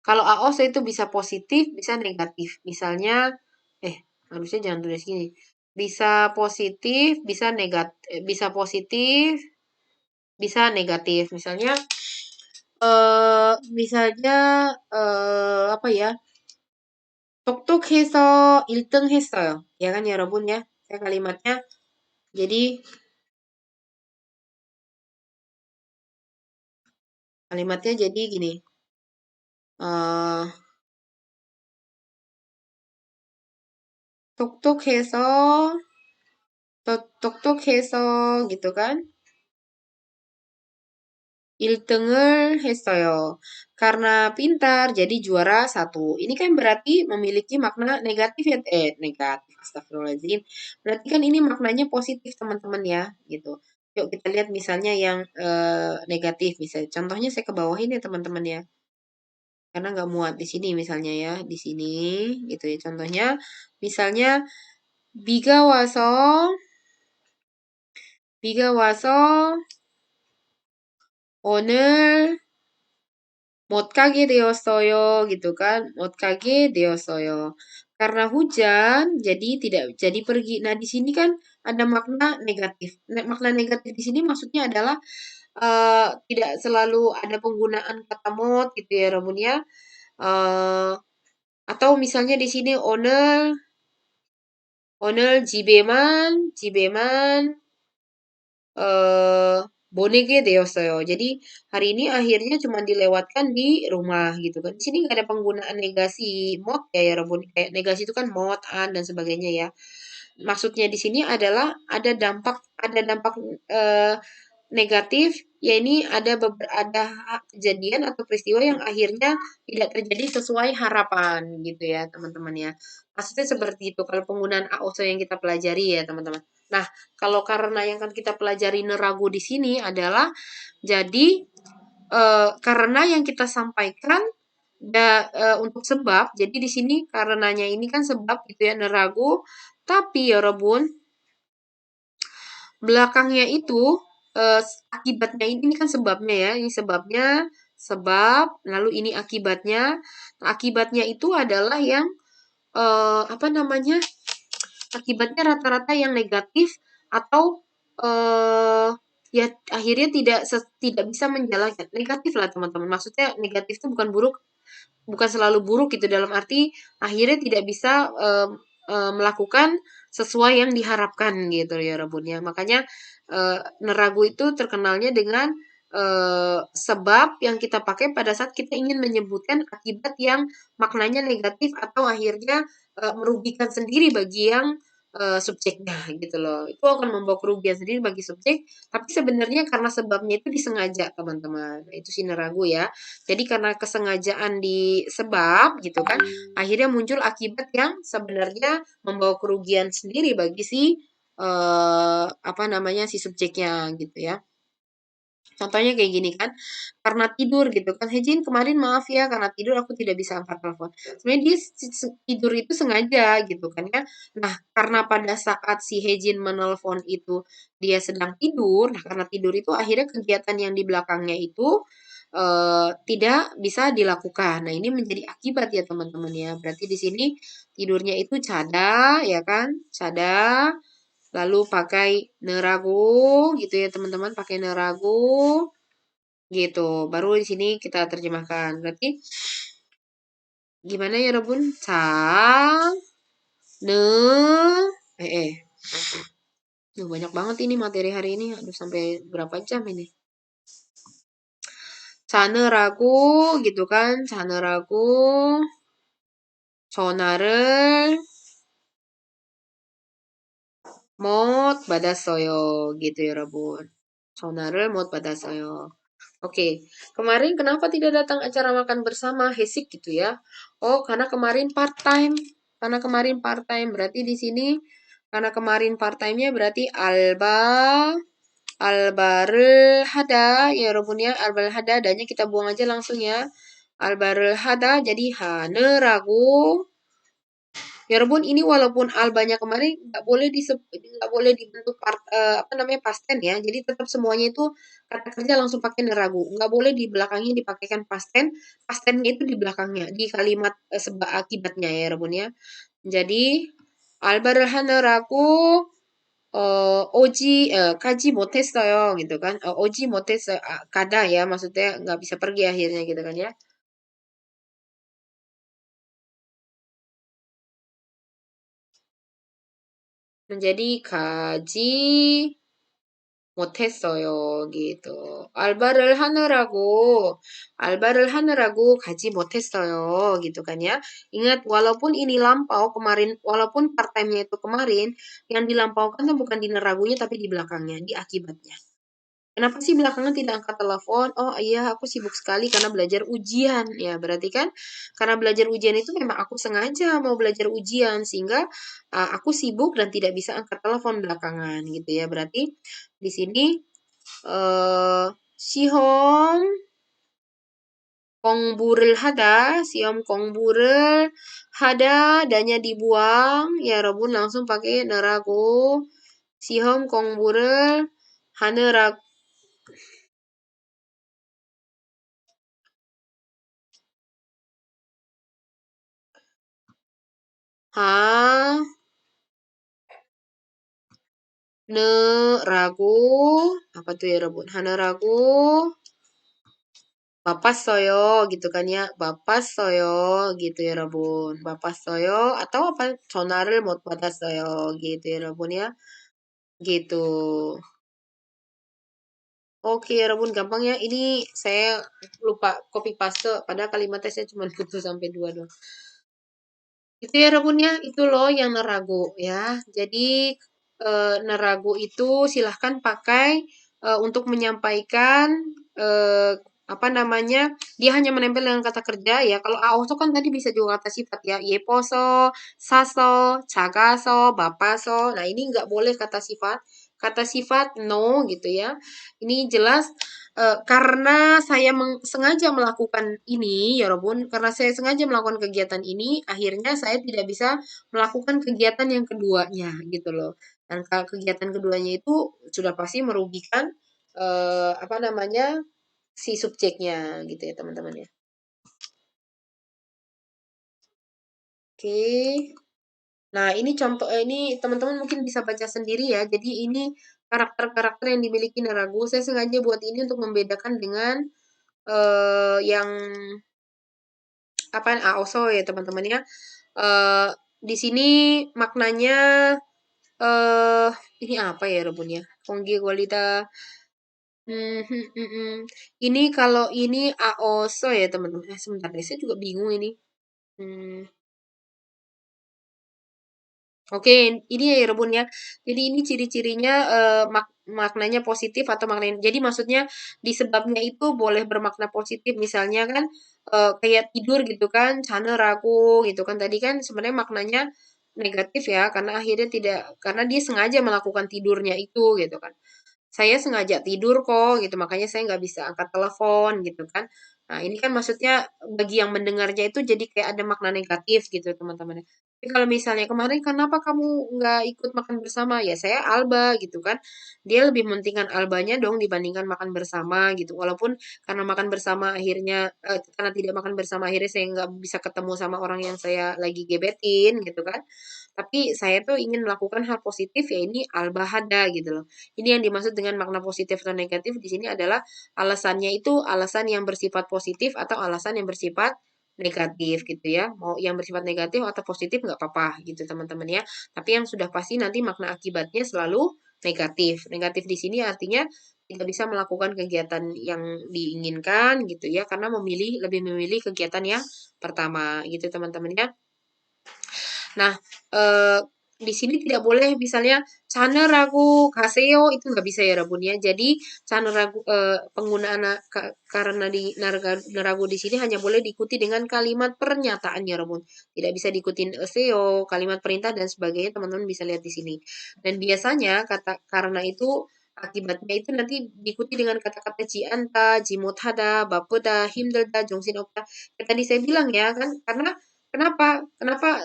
kalau AOSO itu bisa positif, bisa negatif. Misalnya, harusnya jangan tulis gini. Bisa positif, bisa positif, bisa negatif. Misalnya apa ya? 똑똑해서 1등 했어요. Ya kan ya Robun ya? Saya kalimatnya. Jadi kalimatnya jadi gini. eh 똑똑해서 똑똑해서 gitu kan? 1등을 했어요. Karena pintar, jadi juara satu. Ini kan berarti memiliki makna negatif ya? Negatif. Astagfirullahaladzim. Berarti kan ini maknanya positif teman-teman ya, gitu. Yuk kita lihat misalnya yang negatif. Misalnya, contohnya saya ke bawahin ya teman-teman ya. Karena nggak muat di sini misalnya ya. Di sini gitu ya. Contohnya, misalnya, 비가 와서, 비가 와서 오늘 못 가게 되었어요 gitu kan. 못 가게 되었어요. Karena hujan jadi tidak jadi pergi. Nah, di sini kan ada makna negatif. Makna negatif di sini maksudnya adalah tidak selalu ada penggunaan kata mod gitu ya, Rabun ya. Atau misalnya di sini 오늘 오늘 집에만 eh boneke deoseo. Jadi hari ini akhirnya cuma dilewatkan di rumah gitu kan. Di sini nggak ada penggunaan negasi mod ya ya Robun. Kayak negasi itu kan mod, an dan sebagainya ya. Maksudnya di sini adalah ada dampak eh, negatif, ya ini ada kejadian atau peristiwa yang akhirnya tidak terjadi sesuai harapan gitu ya teman-teman ya. Maksudnya seperti itu kalau penggunaan AOSO yang kita pelajari ya teman-teman. Nah, kalau karena yang kan kita pelajari neragu di sini adalah jadi karena yang kita sampaikan untuk sebab, jadi di sini karenanya ini kan sebab gitu ya neragu, tapi ya Robun, belakangnya itu akibatnya ini kan sebabnya ya, ini sebabnya sebab, lalu ini akibatnya. Nah, akibatnya itu adalah yang apa namanya? Akibatnya rata-rata yang negatif atau eh ya akhirnya tidak bisa menjalankan negatif lah teman-teman. Maksudnya negatif itu bukan selalu buruk gitu dalam arti akhirnya tidak bisa melakukan sesuai yang diharapkan gitu ya Rabun ya. Makanya neragu itu terkenalnya dengan sebab yang kita pakai pada saat kita ingin menyebutkan akibat yang maknanya negatif atau akhirnya merugikan sendiri bagi yang subjeknya gitu loh. Itu akan membawa kerugian sendiri bagi subjek, tapi sebenarnya karena sebabnya itu disengaja, teman-teman. Nah, itu sih neragu ya. Jadi karena kesengajaan di sebab gitu kan, akhirnya muncul akibat yang sebenarnya membawa kerugian sendiri bagi si apa namanya si subjeknya gitu ya. Contohnya kayak gini kan, karena tidur gitu kan, Hejin kemarin maaf ya karena tidur aku tidak bisa angkat telepon. Sebenarnya dia tidur itu sengaja gitu kan ya. Nah, karena pada saat si Hejin menelpon itu dia sedang tidur, nah karena tidur itu akhirnya kegiatan yang di belakangnya itu tidak bisa dilakukan. Nah, ini menjadi akibat ya teman-teman ya. Berarti di sini tidurnya itu cada ya kan? Cada lalu pakai neragu gitu ya teman-teman, pakai neragu gitu. Baru di sini kita terjemahkan. Berarti gimana ya Rebun? Ne, eh. Duh, banyak banget ini materi hari ini. Aduh, sampai berapa jam ini? Caneragu gitu kan. Caneragu. 전화를 못 받았어요. gitu ya, Rabun. 전화를 못 받았어요. Oke, kemarin kenapa tidak datang acara makan bersama Hesik gitu ya? Oh, karena kemarin part time. Karena kemarin part time berarti di sini karena kemarin part time-nya berarti albarul hada ya Rabun ya, albarul hada adanya kita buang aja langsung ya. Albarul hada jadi hane ragu. Ya Rebun, ini walaupun albanya kemarin nggak boleh dibentuk apa namanya past tense ya. Jadi tetap semuanya itu kata kerja langsung pakai neragu. Nggak boleh di belakangnya dipakaikan past tense. Past tense-nya itu di belakangnya di kalimat sebab akibatnya ya Rebun ya. Jadi albarhan neragu kaji 못했어요 gitu kan. 오지 못했어요. kada ya maksudnya nggak bisa pergi akhirnya gitu kan ya. Menjadi kaji 못했어요. gitu. 알바를 하느라고 가지 못했어요. gitu kan ya. Ingat walaupun ini lampau kemarin walaupun part time-nya itu kemarin yang dilampaukan tuh bukan di neragunya tapi di belakangnya, di akibatnya. Kenapa sih belakangan tidak angkat telepon? Oh iya, aku sibuk sekali karena belajar ujian. Ya, berarti kan karena belajar ujian itu memang aku sengaja mau belajar ujian sehingga aku sibuk dan tidak bisa angkat telepon belakangan gitu ya. Berarti di sini 시험 siom 공부를 hada, danya dibuang, ya Robun langsung pakai nerago, siom 공부를 hanerak, ha, nerago, apa tuh ya Robun, hanerago, bapas soyo, gitu kan ya, bapas soyo, gitu ya Robun, bapas soyo, atau apa, sona를 못 받았어요, gitu ya Robun ya, gitu. Oke, ya Rabun gampang ya. Ini saya lupa copy paste, padahal kalimatnya saya cuma butuh sampai dua doang. Itu ya Rabun ya, itu loh yang nerago ya. Jadi nerago itu silahkan pakai untuk menyampaikan eh, apa namanya, dia hanya menempel dengan kata kerja ya. Kalau aoso kan tadi bisa juga kata sifat ya. Yeposo, saso, cagaso, bapaso. Nah ini nggak boleh kata sifat. Kata sifat no gitu ya. Ini jelas karena saya sengaja melakukan ini, ya Robun, karena saya sengaja melakukan kegiatan ini, akhirnya saya tidak bisa melakukan kegiatan yang keduanya, gitu loh. Dan kegiatan keduanya itu sudah pasti merugikan apa namanya si subjeknya, gitu ya teman-teman ya. Oke. Nah, ini contoh ini teman-teman mungkin bisa baca sendiri ya. Jadi ini karakter-karakter yang dimiliki Narago. Saya sengaja buat ini untuk membedakan dengan yang apaan also ya teman-teman ya. Eh di sini maknanya eh ini apa ya Rebun ya? Konggi kualita. Ini kalau ini aoso ya teman-teman. Sebentar deh, saya juga bingung ini. Hmm. Oke, ini ya Rebun ya. Jadi ini ciri-cirinya maknanya positif atau maknanya. Jadi maksudnya di sebabnya itu boleh bermakna positif. Misalnya kan kayak tidur gitu kan, chane ragu gitu kan. Tadi kan sebenarnya maknanya negatif ya, karena akhirnya tidak, karena dia sengaja melakukan tidurnya itu gitu kan. Saya sengaja tidur kok gitu, makanya saya nggak bisa angkat telepon gitu kan. Nah, ini kan maksudnya bagi yang mendengarnya itu jadi kayak ada makna negatif gitu teman-teman. Tapi kalau misalnya kemarin kenapa kamu nggak ikut makan bersama? Ya saya alba gitu kan. Dia lebih mementingkan albanya dong dibandingkan makan bersama gitu. Walaupun karena makan bersama akhirnya karena tidak makan bersama akhirnya saya nggak bisa ketemu sama orang yang saya lagi gebetin gitu kan. Tapi saya tuh ingin melakukan hal positif ya ini albahada gitu loh. Ini yang dimaksud dengan makna positif atau negatif di sini adalah alasannya itu alasan yang bersifat positif atau alasan yang bersifat negatif gitu ya. Mau yang bersifat negatif atau positif nggak apa-apa gitu teman-teman ya. Tapi yang sudah pasti nanti makna akibatnya selalu negatif. Negatif di sini artinya tidak bisa melakukan kegiatan yang diinginkan gitu ya karena lebih memilih kegiatan yang pertama gitu teman-teman ya. Nah, di sini tidak boleh misalnya "Chana ragu kaseo" itu nggak bisa ya Rabun ya. Jadi chana ragu penggunaan karena di naragu di sini hanya boleh diikuti dengan kalimat pernyataan ya Rabun. Tidak bisa diikutin seo, kalimat perintah dan sebagainya teman-teman bisa lihat di sini. Dan biasanya kata karena itu akibatnya itu nanti diikuti dengan kata-kata jianta, jimotada, bapoda, himdelda, jongsin opta. Yang tadi saya bilang ya kan karena kenapa? Kenapa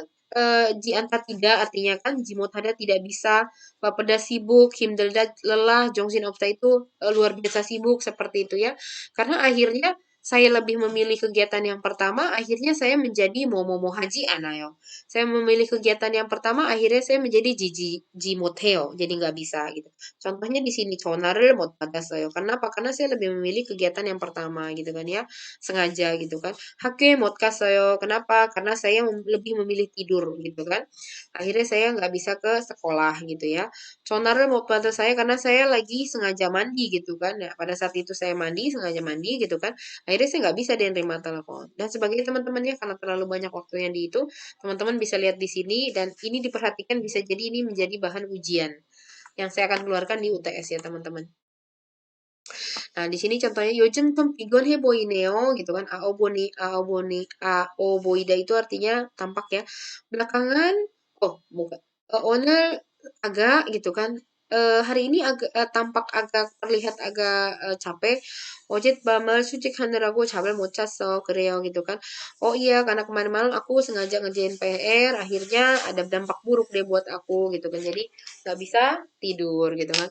ji anta tidak artinya kan jimot hada tidak bisa, bapeda sibuk, himdelda lelah, jongsin opta itu luar biasa sibuk seperti itu ya. Karena akhirnya saya lebih memilih kegiatan yang pertama, akhirnya saya menjadi momo haji anayo. Saya memilih kegiatan yang pertama, akhirnya saya menjadi jimoteo, jadi nggak bisa gitu. Contohnya di sini conarel mot pada saya. Kenapa? Karena saya lebih memilih kegiatan yang pertama gitu kan ya, sengaja gitu kan. Hake modcast saya. Kenapa? Karena saya lebih memilih tidur gitu kan. Akhirnya saya nggak bisa ke sekolah gitu ya. Conarnya mau pada saya karena saya lagi sengaja mandi gitu kan. Ya, pada saat itu saya mandi, sengaja mandi gitu kan. Akhirnya saya nggak bisa dia nerima telepon. Dan sebagai teman-temannya karena terlalu banyak waktu yang di itu, teman-teman bisa lihat di sini dan ini diperhatikan bisa jadi ini menjadi bahan ujian yang saya akan keluarkan di UTS ya teman-teman. Nah, di sini contohnya 요즘 좀 피곤해 보이네요 gitu kan. 아오보이다 itu artinya tampak ya. Belakangan bukan. 오늘 agak gitu kan. Hari ini agak tampak agak terlihat agak capek. 어젯밤을 수직하느라고 잠을 못 잤어. 그래요 gitu kan. Oh iya, karena kemarin malam aku sengaja ngerjain PR, akhirnya ada dampak buruk deh buat aku gitu kan. Jadi nggak bisa tidur gitu kan.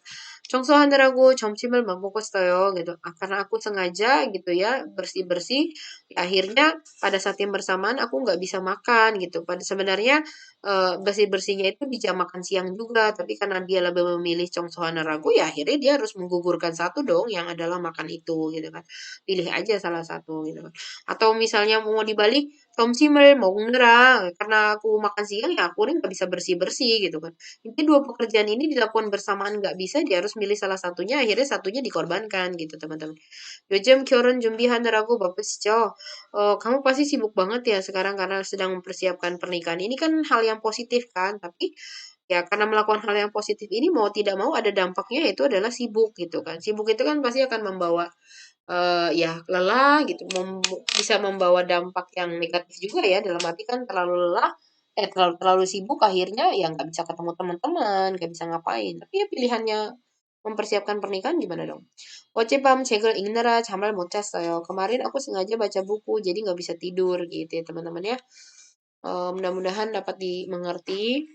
청소하느라고 점심을 못 먹었어요 gitu. Karena aku sengaja gitu ya bersih-bersih, akhirnya pada saat yang bersamaan aku nggak bisa makan gitu. Pada sebenarnya bersih-bersihnya itu di jam makan siang juga, tapi karena dia lebih memilih 청소하느라고 ya akhirnya dia harus menggugurkan satu dong yang adalah makan itu gitu kan. Pilih aja salah satu gitu kan. Atau misalnya mau dibalik 점심을 먹느라 karena aku makan siang ya aku nih nggak bisa bersih-bersih gitu kan. Intinya dua pekerjaan ini dilakukan bersamaan nggak bisa, dia harus milih salah satunya, akhirnya satunya dikorbankan gitu teman-teman. 요즘 결혼 준비하느라고 바쁘시죠? kamu pasti sibuk banget ya sekarang karena sedang mempersiapkan pernikahan. Ini kan hal yang positif kan, tapi ya karena melakukan hal yang positif ini mau tidak mau ada dampaknya yaitu adalah sibuk gitu kan. Sibuk itu kan pasti akan membawa ya lelah gitu, bisa membawa dampak yang negatif juga ya dalam arti kan terlalu lelah, terlalu terlalu sibuk akhirnya ya nggak bisa ketemu teman-teman, nggak bisa ngapain. Tapi ya pilihannya mempersiapkan pernikahan gimana dong? 어젯밤 책을 읽느라 잠을 못 잤어요. Kemarin aku sengaja baca buku, jadi nggak bisa tidur gitu ya teman-teman ya. Mudah-mudahan dapat dimengerti.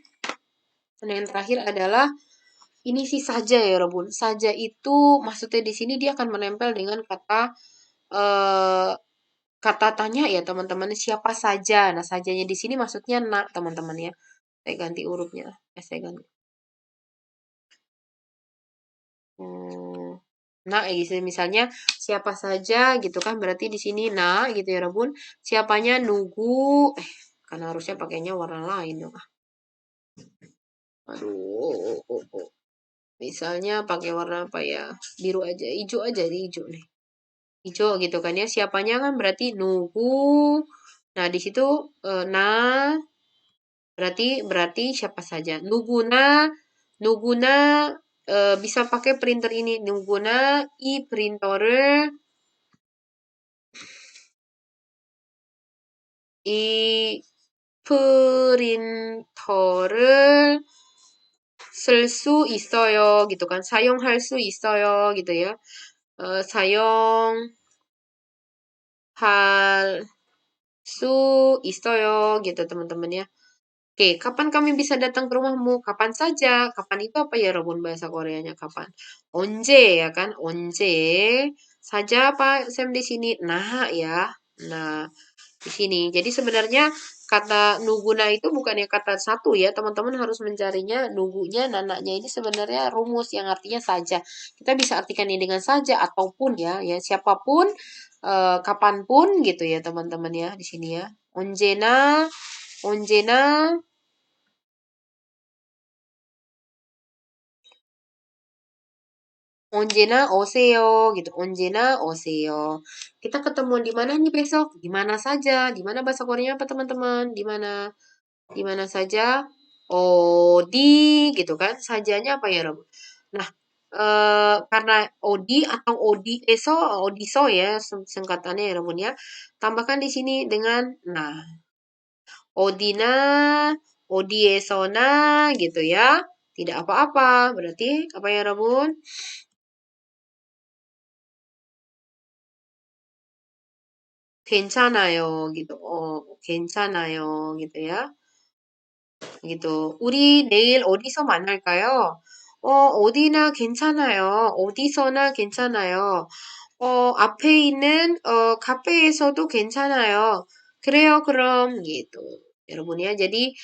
Dan yang terakhir adalah ini sih saja ya Robun. Saja itu maksudnya di sini dia akan menempel dengan kata eh, kata tanya ya teman-teman. Siapa saja. Nah sajanya di sini maksudnya nak teman-teman ya. Saya ganti hurufnya. Saya ganti. Hmm, nah, gitu. Misalnya siapa saja gitu kan berarti di sini nah gitu ya Robun. Siapanya nunggu karena harusnya pakainya warna lain dong. Aduh, misalnya pakai warna apa ya? Biru aja, hijau aja, hijau nih. Hijau gitu kan ya. Siapanya kan berarti nunggu. Nah, di situ nah berarti berarti siapa saja. Nuguna, nuguna bisa pakai printer ini. Nuguna i printer 이 프린터를 쓸 수 있어요. gitu kan. 사용할 수 있어요. gitu ya. 사용할 수 있어요. gitu teman-teman ya. Oke, kapan kami bisa datang ke rumahmu? Kapan saja. Kapan itu apa ya Robun bahasa Koreanya kapan? 언제 ya kan? 언제 saja Pak Sam di sini. Nah ya. Nah, di sini. Jadi sebenarnya kata nuguna itu bukannya kata satu ya, teman-teman harus mencarinya nugunya, nanaknya ini sebenarnya rumus yang artinya saja. Kita bisa artikan ini dengan saja ataupun ya, ya siapapun, kapanpun gitu ya teman-teman ya di sini ya. 언제나, 언제나 언제나 오세요 gitu. 언제나 오세요. Kita ketemu di mana nih besok? Di mana saja? Di mana bahasa Koreanya apa teman-teman? Di mana saja? Odi gitu kan? Sajanya apa ya, Rob? Nah, karena odi atau odiso ya singkatannya ya, Robun ya. Tambahkan di sini dengan nah, odina, odiesona gitu ya. Tidak apa-apa. Berarti apa ya, Robun? 괜찮아요 gitu. 괜찮아요 gitu ya. gitu. 우리 내일 어디서 만날까요? 어디나 괜찮아요. 어디서나 괜찮아요. 앞에 있는 카페에서도 괜찮아요. 그래요, 그럼 gitu. 여러분 ya. Jadi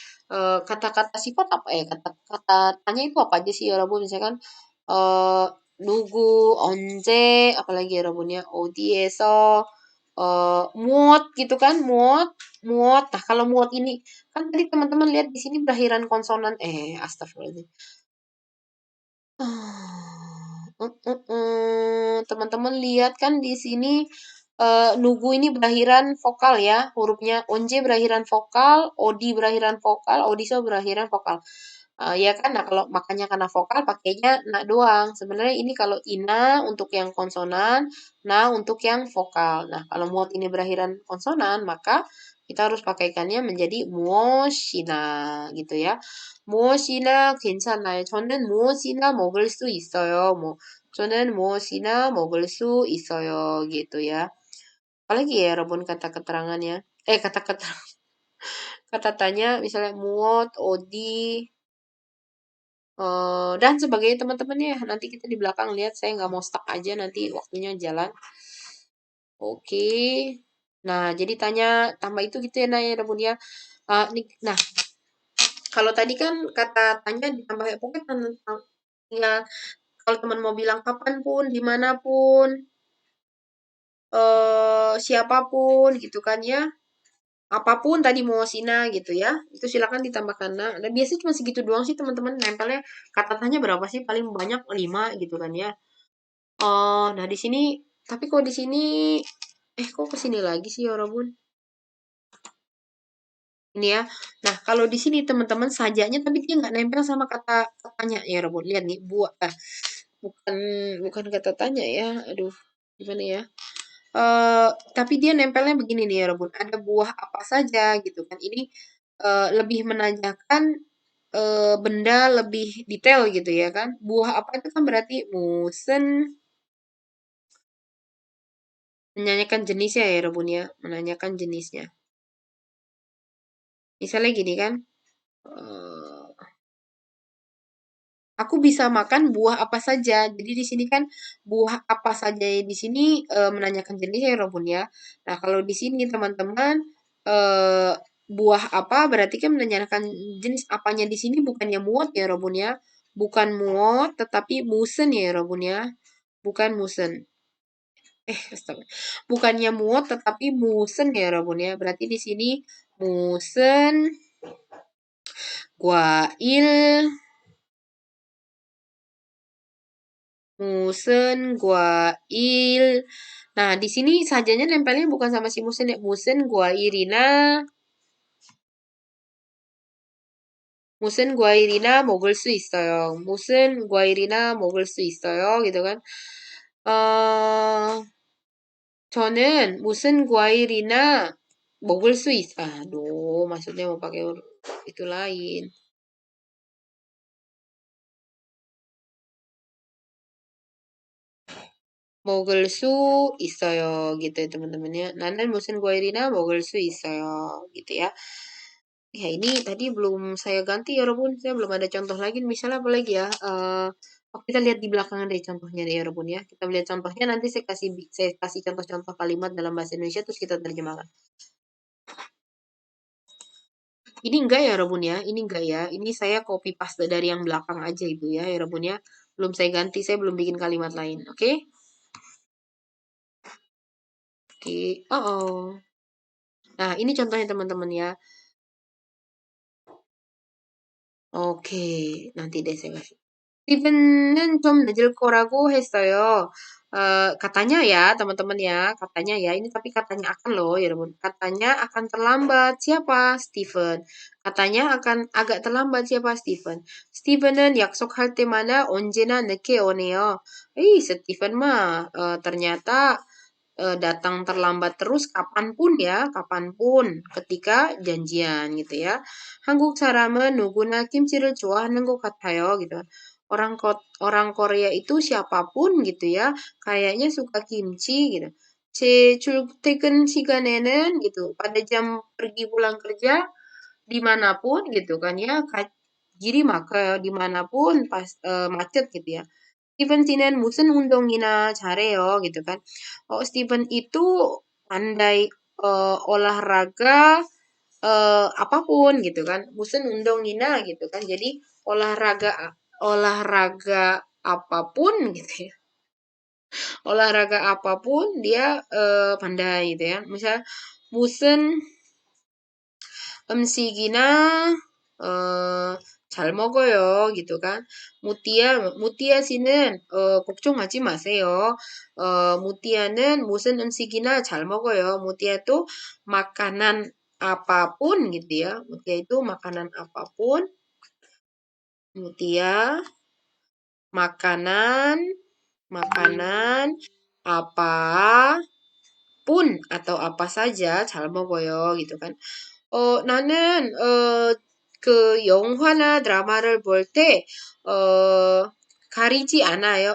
kata-kata sifat apa ya? Kata-kata tanya itu apa aja sih 여러분? Misalkan eh 누구, 언제, apalagi 여러분 ya, 어디에서, muat gitu kan, muat, muat. Nah, kalau muat ini kan tadi teman-teman lihat di sini berakhiran konsonan astagfirullahaladzim. Teman-teman lihat kan di sini nugu ini berakhiran vokal ya, hurufnya onje berakhiran vokal, odi berakhiran vokal, odiso berakhiran vokal. Ya kan, nah kalau makanya karena vokal pakainya na doang. Sebenarnya ini kalau ina untuk yang konsonan, na untuk yang vokal. Nah, kalau muat ini berakhiran konsonan, maka kita harus pakaikannya menjadi muoshina gitu ya. 무엇이나 괜찮아요. 저는 무엇이나 먹을 수 있어요. 저는 무엇이나 먹을 수 있어요. gitu ya. Apalagi ya, Robun kata keterangannya. Kata-kata kata tanya misalnya muot, odi, dan sebagainya teman-teman ya. Nanti kita di belakang lihat, saya nggak mau stuck aja nanti waktunya jalan. Oke. Nah, jadi tanya tambah itu gitu ya, Naya, Robun ya. Nah, kalau tadi kan kata tanya ditambah pokoknya ya kalau teman mau bilang kapanpun, dimanapun, siapapun gitu kan ya. apapun tadi mau sina gitu ya. Itu silakan ditambahkan. Nah, dan biasanya cuma segitu doang sih teman-teman nempelnya. Kata tanya berapa sih? Paling banyak 5 gitu kan ya. Oh, nah di sini tapi kok di sini kok ke sini lagi sih ya Robun? Ini ya. Nah, kalau di sini teman-teman sajanya tapi dia nggak nempel sama kata katanya ya Robun. Lihat nih, buah bukan bukan kata tanya ya. Aduh, gimana ya? Tapi dia nempelnya begini nih ya Robun. Ada buah apa saja gitu kan. Ini lebih menanyakan benda lebih detail gitu ya kan. Buah apa itu kan berarti musen menanyakan jenisnya ya Robun ya. Menanyakan jenisnya. Misalnya gini kan. eh, Aku bisa makan buah apa saja. Jadi di sini kan buah apa saja di sini menanyakan jenisnya ya Robun ya. Nah, kalau di sini teman-teman eh, buah apa berarti kan menanyakan jenis apanya di sini bukannya muot ya Robun ya. Bukan muot tetapi musen ya Robun ya. Bukan musen. Astaga. Bukannya muot tetapi musen ya Robun ya. Berarti di sini musen, guail, musen, guail. Nah, di sini sajanya nempelnya bukan sama si musen ya. Musen, guairina, 무슨 과일이나 먹을 수 있어요. 무슨 과일이나 먹을 수 있어요. gitu kan. 저는 무슨 과일이나 먹을 수 있어요. Aduh, maksudnya mau pakai itu lain. 먹을 수 있어요. gitu ya teman-temannya. 나는 무슨 과일이나 먹을 수 있어요. gitu ya. Ya ini tadi belum saya ganti ya Robun. Saya belum ada contoh lagi. Misalnya apa lagi ya? Kita lihat di belakang deh contohnya deh ya Robun ya. Kita lihat contohnya nanti saya kasih contoh-contoh kalimat dalam bahasa Indonesia terus kita terjemahkan. Ini enggak ya Robun ya. Ini enggak ya. Ini saya copy paste dari yang belakang aja itu ya Robun ya. Belum saya ganti. Saya belum bikin kalimat lain. Oke? Oke. Oh. Nah ini contohnya teman-teman ya. Oke. Nanti deh saya kasih. Steven은 좀 늦을 거라고 했어요. katanya ya, teman-teman ya, katanya ya. Ini tapi katanya akan loh, ya teman. Katanya akan terlambat. Siapa? Steven. Katanya akan agak terlambat. Siapa? Steven. Steven은 약속할 때마다 언제나 늦게 오네요. Steven mah ternyata datang terlambat terus kapanpun ya, kapanpun ketika janjian gitu ya. 한국 사람은 누구나 김치를 좋아하는 것 같아요 gitu. Orang Korea itu siapapun gitu ya, kayaknya suka kimchi gitu. 제 출퇴근 시간에는 gitu, pada jam pergi pulang kerja dimanapun gitu kan ya, jadi maka dimanapun pas macet gitu ya. Steven 씨는 무슨 운동이나 잘해요 gitu kan. Steven itu pandai olahraga apapun gitu kan. 무슨 운동이나 gitu kan. Jadi olahraga olahraga apapun gitu ya. Olahraga apapun dia pandai gitu ya. Misal 무슨 음식이나 잘 먹어요. gitu kan. 무띠아 씨는 걱정하지 마세요. 무띠아는 무슨 음식이나 잘 먹어요. 무띠아 또 makanan apapun gitu ya. Mutia itu makanan apapun. Mutia makanan makanan apapun atau apa saja 잘 먹어요 gitu kan. 나는 그 영화나 드라마를 볼 때, 가리지 않아요.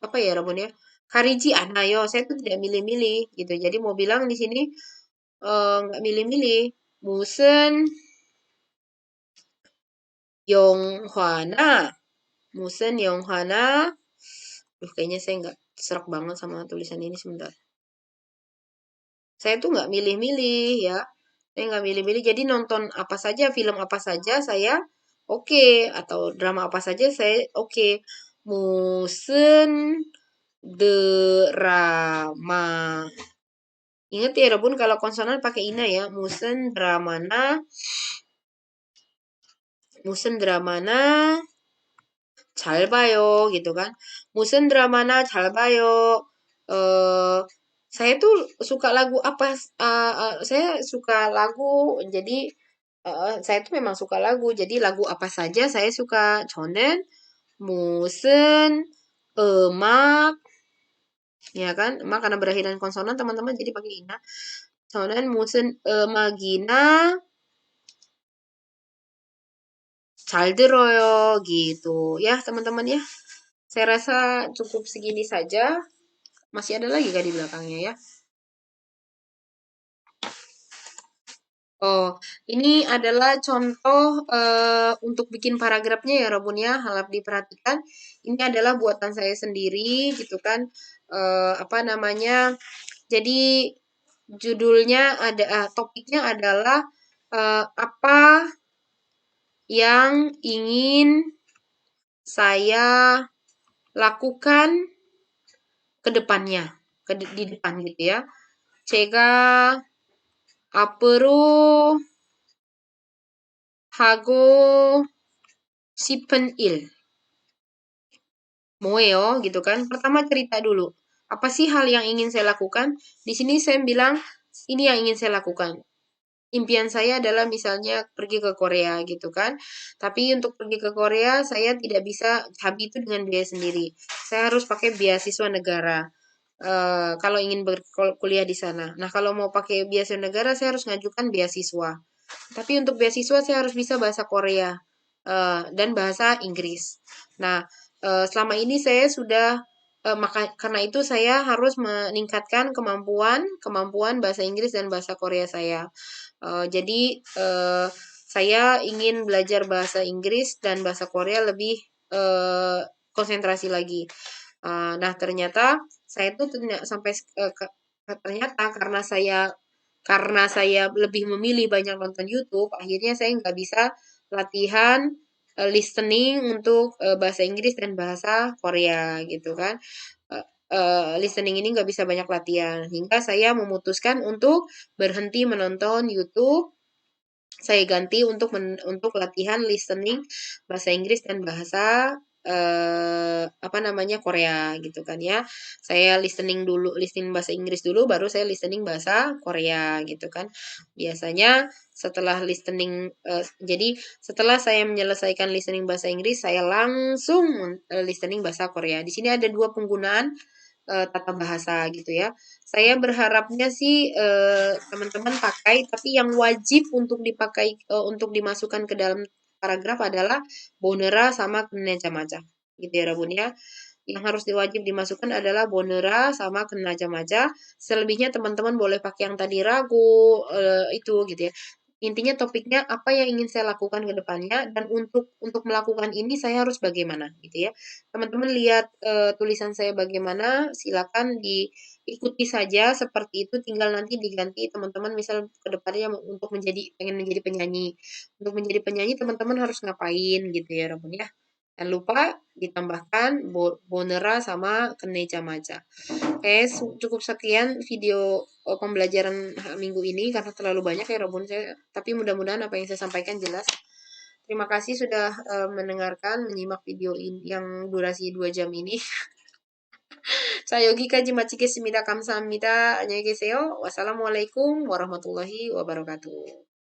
apa ya Rabun ya? Garijji anayo. Saya tuh tidak milih-milih gitu. Jadi mau bilang di sini nggak milih-milih. 무슨 영화나, 무슨 영화나. Kayaknya saya nggak serak banget sama tulisan ini sebentar. Saya tuh nggak milih-milih ya. Saya nggak milih-milih. Jadi nonton apa saja, film apa saja saya oke. Atau drama apa saja saya oke. 무슨 드라마 Ingat ya Rebun kalau konsonan pakai ina ya. Musen dramana 잘 봐요 gitu kan. 무슨 드라마나 잘 봐요. eh saya tuh suka lagu apa? Saya suka lagu. Jadi saya tuh memang suka lagu. Jadi lagu apa saja saya suka. 저는 무슨 음악 ya kan? Emak karena berakhiran konsonan teman-teman jadi pakai ina. 저는 무슨 음악이나 잘 들어요 gitu ya teman-teman ya. Saya rasa cukup segini saja. Masih ada lagi kan di belakangnya ya? Oh, ini adalah contoh untuk bikin paragrafnya ya, Robun ya. Harap diperhatikan. Ini adalah buatan saya sendiri, gitu kan. Apa namanya? Jadi judulnya topiknya adalah apa yang ingin saya lakukan ke depannya, di depan gitu ya. 제가 앞으로 하고 싶은 일. 뭐예요? gitu kan. Pertama cerita dulu. Apa sih hal yang ingin saya lakukan? Di sini saya bilang, ini yang ingin saya lakukan. Impian saya adalah misalnya pergi ke Korea gitu kan. Tapi untuk pergi ke Korea, saya tidak bisa habis itu dengan biaya sendiri. Saya harus pakai beasiswa negara. Kalau ingin berkuliah di sana. Nah, kalau mau pakai beasiswa negara, saya harus ngajukan beasiswa. Tapi untuk beasiswa saya harus bisa bahasa Korea dan bahasa Inggris. Nah, selama ini saya sudah karena itu saya harus meningkatkan kemampuan bahasa Inggris dan bahasa Korea saya. Jadi saya ingin belajar bahasa Inggris dan bahasa Korea lebih konsentrasi lagi. Nah, ternyata saya tuh sampai ternyata karena saya lebih memilih banyak nonton YouTube, akhirnya saya nggak bisa latihan listening untuk bahasa Inggris dan bahasa Korea gitu kan. Listening ini nggak bisa banyak latihan, hingga saya memutuskan untuk berhenti menonton YouTube. Saya ganti untuk latihan listening bahasa Inggris dan bahasa apa namanya Korea gitu kan ya. Saya listening bahasa Inggris dulu, baru saya listening bahasa Korea gitu kan. Biasanya setelah jadi setelah saya menyelesaikan listening bahasa Inggris, saya langsung listening bahasa Korea. Di sini ada dua penggunaan tata bahasa gitu ya. Saya berharapnya sih teman-teman pakai, tapi yang wajib untuk dipakai untuk dimasukkan ke dalam paragraf adalah bonera sama kenaja-maja. Gitu ya Rabun ya. Yang harus diwajib dimasukkan adalah bonera sama kenaja-maja. Selebihnya teman-teman boleh pakai yang tadi ragu itu gitu ya. Intinya topiknya apa yang ingin saya lakukan ke depannya, dan untuk melakukan ini saya harus bagaimana gitu ya. Teman-teman lihat tulisan saya bagaimana, silakan diikuti saja seperti itu, tinggal nanti diganti teman-teman misal ke depannya untuk pengen menjadi penyanyi. Untuk menjadi penyanyi teman-teman harus ngapain gitu ya Rabun ya. Jangan lupa ditambahkan bonera sama keneja maja. Oke, cukup sekian video pembelajaran minggu ini karena terlalu banyak ya Robun saya. Tapi mudah-mudahan apa yang saya sampaikan jelas. Terima kasih sudah mendengarkan, menyimak video ini yang durasi 2 jam ini. Saya 여기까지 마치겠습니다. 감사합니다. 안녕히 계세요. wassalamualaikum warahmatullahi wabarakatuh.